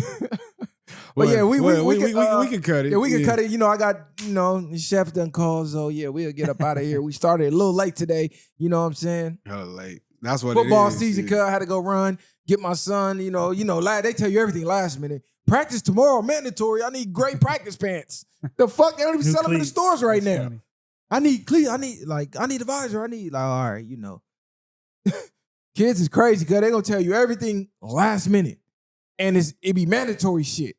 But yeah, we can cut it. Yeah, we can cut it. You know, I got, the chef done called, so yeah, we'll get up out of here. We started a little late today. You know what I'm saying? Hella late. That's what Football it is. season, cuz I had to go run, get my son, lad, they tell you everything last minute. Practice tomorrow, mandatory. I need great practice pants. The fuck? They don't even New sell them in the cleats. stores right That's now. funny. I need cleats. I need a visor. I need, all right, Kids is crazy, cuz they gonna tell you everything last minute. And it be mandatory shit.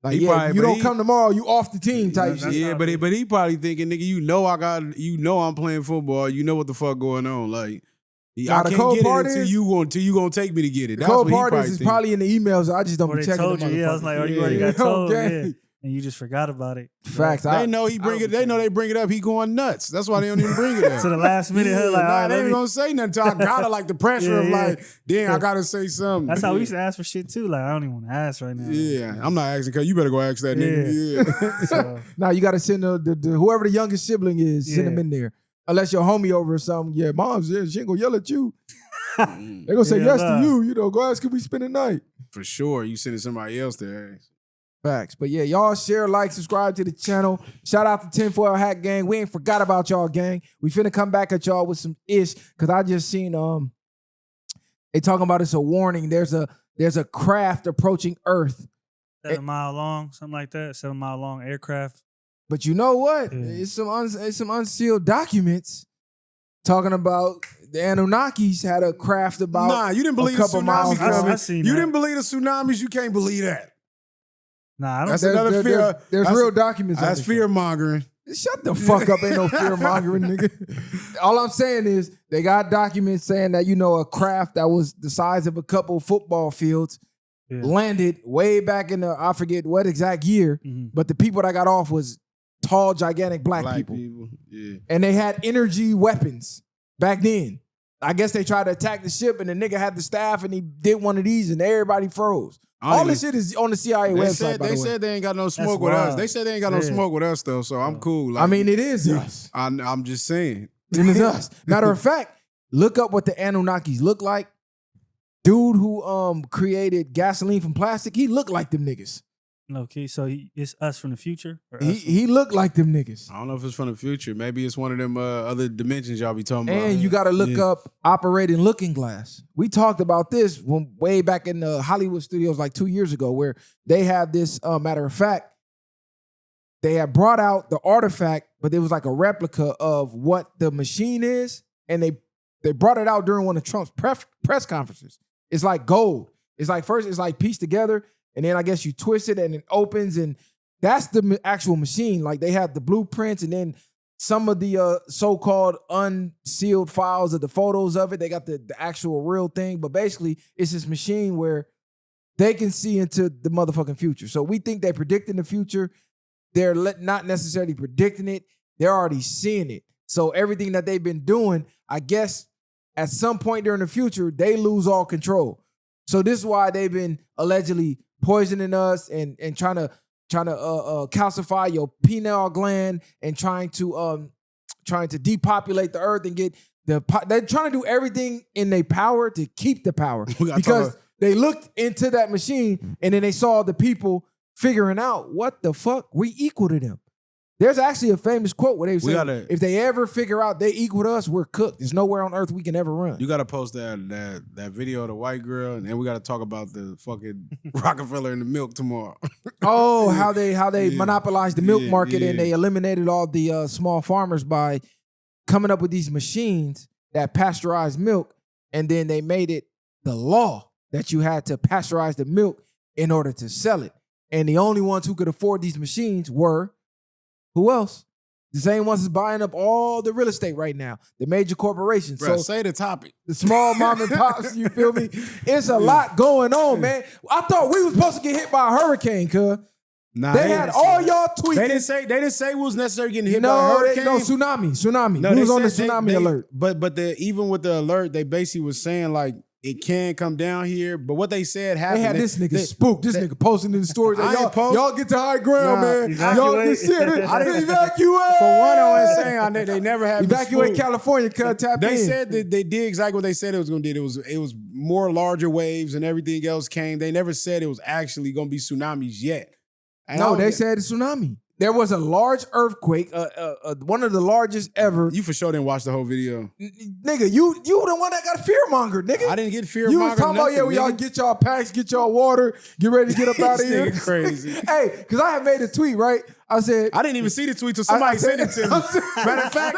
Like, He probably- you but don't he- come tomorrow, you off the team type That's shit. Yeah, not but me. he probably thinking, nigga, I'm playing football. You know what the fuck going on. Like, Nah, I the can't cold get it part until is- you gonna take me to get it. The That's cold what he part probably is think. probably in the emails. I just don't Or be they checking told the you, yeah. I was motherfuckers. like, oh, you already got Yeah, told, okay. yeah. And you just forgot about it. Facts. They know they know they bring it up. He going nuts. That's why they don't even bring it up. To the last minute, Yeah, like, all right, they let ain't me- gonna say nothing till I gotta like the pressure Yeah, of yeah. like, damn, I gotta say something. That's how we used to ask for shit too. Like, I don't even want to ask right now. Yeah, I'm not asking because you better go ask that nigga. Yeah. So, Now you got to send the whoever the youngest sibling is, send them Yeah. in there. Unless your homie over or something. Yeah, mom's there. She ain't gonna yell at you. They gonna say Yeah, yes nah. to you. Go ask, can we spend the night? For sure, you sending somebody else there. Facts. But yeah, y'all share, like, subscribe to the channel. Shout out to Tinfoil Hat Gang. We ain't forgot about y'all, gang. We finna come back at y'all with some ish. Cause I just seen they talking about it's a warning. There's a craft approaching Earth. 7 mile long, something like that. 7 mile long aircraft. But you know what? Yeah. It's some unsealed documents talking about the Anunnakis had a craft about. Nah, you didn't believe the couple miles tsunami from- coming. I seen You that. didn't believe the tsunamis. You can't believe that. Nah, I don't. That's another fear. There's That's- real documents. on That's this fear mongering. shit. Shut the fuck up. Ain't no fear mongering, nigga. All I'm saying is they got documents saying that, a craft that was the size of a couple football fields Yeah. landed way back in I forget what exact year, Mhm. but the people that got off was tall, gigantic black people. Yeah. And they had energy weapons back then. I guess they tried to attack the ship and the nigga had the staff and he did one of these and everybody froze. All this shit is on the CIA website, by the way. They said they ain't got no smoke with wild. us. They said they ain't got no Yeah. smoke with us though, so I'm cool. Like, I mean, it is us. I'm just saying. It is us. Matter of fact, look up what the Anunnakis look like. Dude who created gasoline from plastic, he looked like them niggas. Okay, so it's us from the future. Or us from- He looked like them niggas. I don't know if it's from the future. Maybe it's one of them other dimensions y'all be talking about. And you got to look Yeah. up operating looking glass. We talked about this way back in the Hollywood studios like 2 years ago, where they have this. Matter of fact, they had brought out the artifact, but it was like a replica of what the machine is, and they brought it out during one of Trump's press conferences. It's like gold. It's like first it's like pieced together, and then I guess you twist it and it opens, and that's the actual machine. Like they have the blueprints, and then some of the so-called unsealed files of the photos of it. They got the actual real thing, but basically it's this machine where they can see into the motherfucking future. So we think they're predicting the future. They're not necessarily predicting it. They're already seeing it. So everything that they've been doing, I guess at some point during the future, they lose all control. So this is why they've been allegedly poisoning us and trying to calcify your pineal gland and trying to depopulate the earth and get they're trying to do everything in their power to keep the power because they looked into that machine and then they saw the people figuring out what the fuck we equal to them. There's actually a famous quote where they say, if they ever figure out they equal to us, we're cooked. There's nowhere on earth we can ever run. You got to post that video of the white girl, and then we got to talk about the fucking Rockefeller and the milk tomorrow. Oh, how they Yeah. monopolized the milk Yeah, market and yeah. they eliminated all the small farmers by coming up with these machines that pasteurize milk, and then they made it the law that you had to pasteurize the milk in order to sell it. And the only ones who could afford these machines were who else? The same ones that's buying up all the real estate right now, the major corporations. Bruh, So say the topic. the small mom and pops, you feel me? It's a lot going on, man. I thought we was supposed to get hit by a hurricane, cuz. Nah, They had all y'all tweeting. They didn't say we was necessarily getting hit by a hurricane. Tsunami. No, We they was on the said tsunami alert. But even with the alert, they basically was saying like it can come down here. But what they said happened. They had this nigga spooked. This nigga posting in the stories. I ain't post. Y'all get to high ground, Nah, man. evacuate. Y'all get shit. I didn't Evacuate. For one, I was saying they never had Evacuate spooked. California, cuz tap They in. said that they did exactly what they said it was going to do. It was more larger waves and everything else came. They never said it was actually going to be tsunamis yet. And No, they said it's tsunami. There was a large earthquake, one of the largest ever. You for sure didn't watch the whole video. Nigga, you the one that got fear-mongered, nigga. I didn't get fear. You was talking about, we all get y'all packs, get y'all water, get ready to get up out of here. This nigga crazy. Hey, because I had made a tweet, right? I said, I didn't even see the tweet till somebody sent it to me. Matter of fact,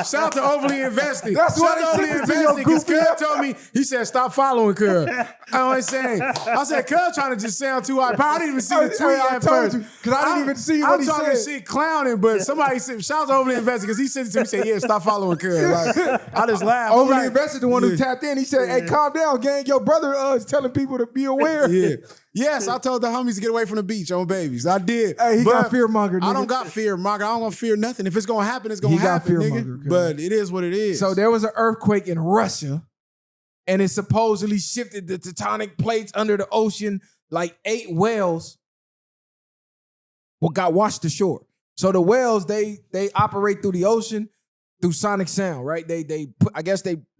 shout out to Overly Invested. That's why shout out to they Overly sent it to your Invested because goofy Cuz told me, he said, stop following Cuz. I was saying, I said, Cuz trying to just sound too high. I didn't even see the tweet I at told first. you, because I didn't even see what he I'm talking said. shit clowning, but somebody said, shout out to Overly Invested because he sent it to me, said, yeah, stop following Cuz. Like, I just laughed. I'm Overly like, Invested, the one who tapped in, he said, hey, calm down, gang. Your brother is telling people to be aware. Yeah. Yes, I told the homies to get away from the beach on babies. I did. Hey, he But got fear-mongered, I nigga. don't got fear-monger. I don't gonna fear nothing. If it's gonna happen, it's gonna He got happen, fear-monger, nigga. cuz. But it is what it is. So there was an earthquake in Russia, and it supposedly shifted the tectonic plates under the ocean. Like 8 whales got washed ashore. So the whales, they operate through the ocean through sonic sound, right? They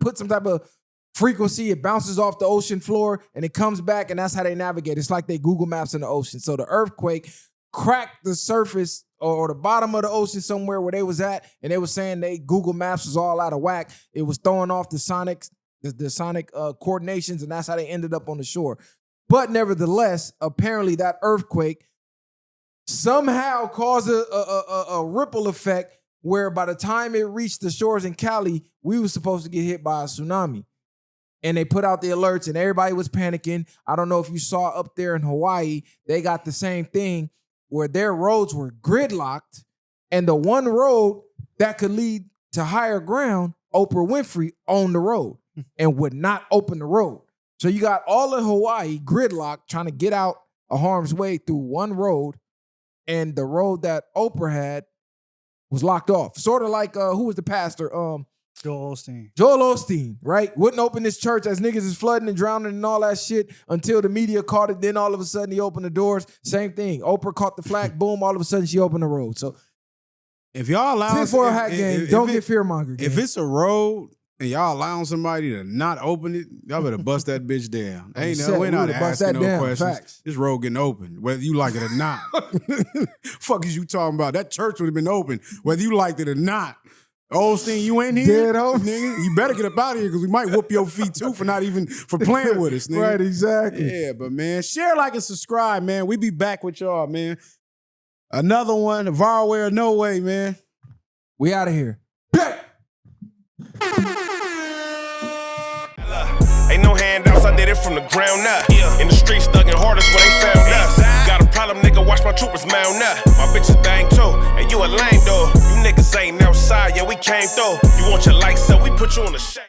put some type of frequency, it bounces off the ocean floor and it comes back, and that's how they navigate. It's like they Google Maps in the ocean. So the earthquake cracked the surface or the bottom of the ocean somewhere where they was at, and they were saying they Google Maps was all out of whack. It was throwing off the sonic coordinations, and that's how they ended up on the shore. But nevertheless, apparently that earthquake somehow caused a ripple effect where by the time it reached the shores in Cali, we were supposed to get hit by a tsunami. And they put out the alerts and everybody was panicking. I don't know if you saw up there in Hawaii, they got the same thing where their roads were gridlocked, and the one road that could lead to higher ground, Oprah Winfrey owned the road and would not open the road. So you got all of Hawaii gridlocked trying to get out of harm's way through one road, and the road that Oprah had was locked off. Sort of like, who was the pastor? Joel Osteen. Joel Osteen, right? Wouldn't open his church as niggas is flooding and drowning and all that shit until the media caught it. Then all of a sudden he opened the doors. Same thing. Oprah caught the flag. Boom. All of a sudden she opened the road. So if y'all allow tinfoil hat game, don't get fear-mongered. If it's a road and y'all allowing somebody to not open it, y'all better bust that bitch down. We're not asking no questions. Facts. This road getting open, whether you like it or not. Fuck is you talking about? That church would have been open, whether you liked it or not. Osteen, you in here? Dead hoe. Nigga. You better get up out of here because we might whoop your feet too for playing with us, nigga. Right, exactly. Yeah, but man, share, like, and subscribe, man. We be back with y'all, man. Another one, viral way or no way, man. We out of here. Ain't no handouts, I did it from the ground up. In the streets, thugging hardest where they found us. Got a problem, nigga, watch my troopers mount up. My bitches bang too, and you a lame though. You niggas ain't outside, yeah, we came through. You want your lights up, we put you on the shade.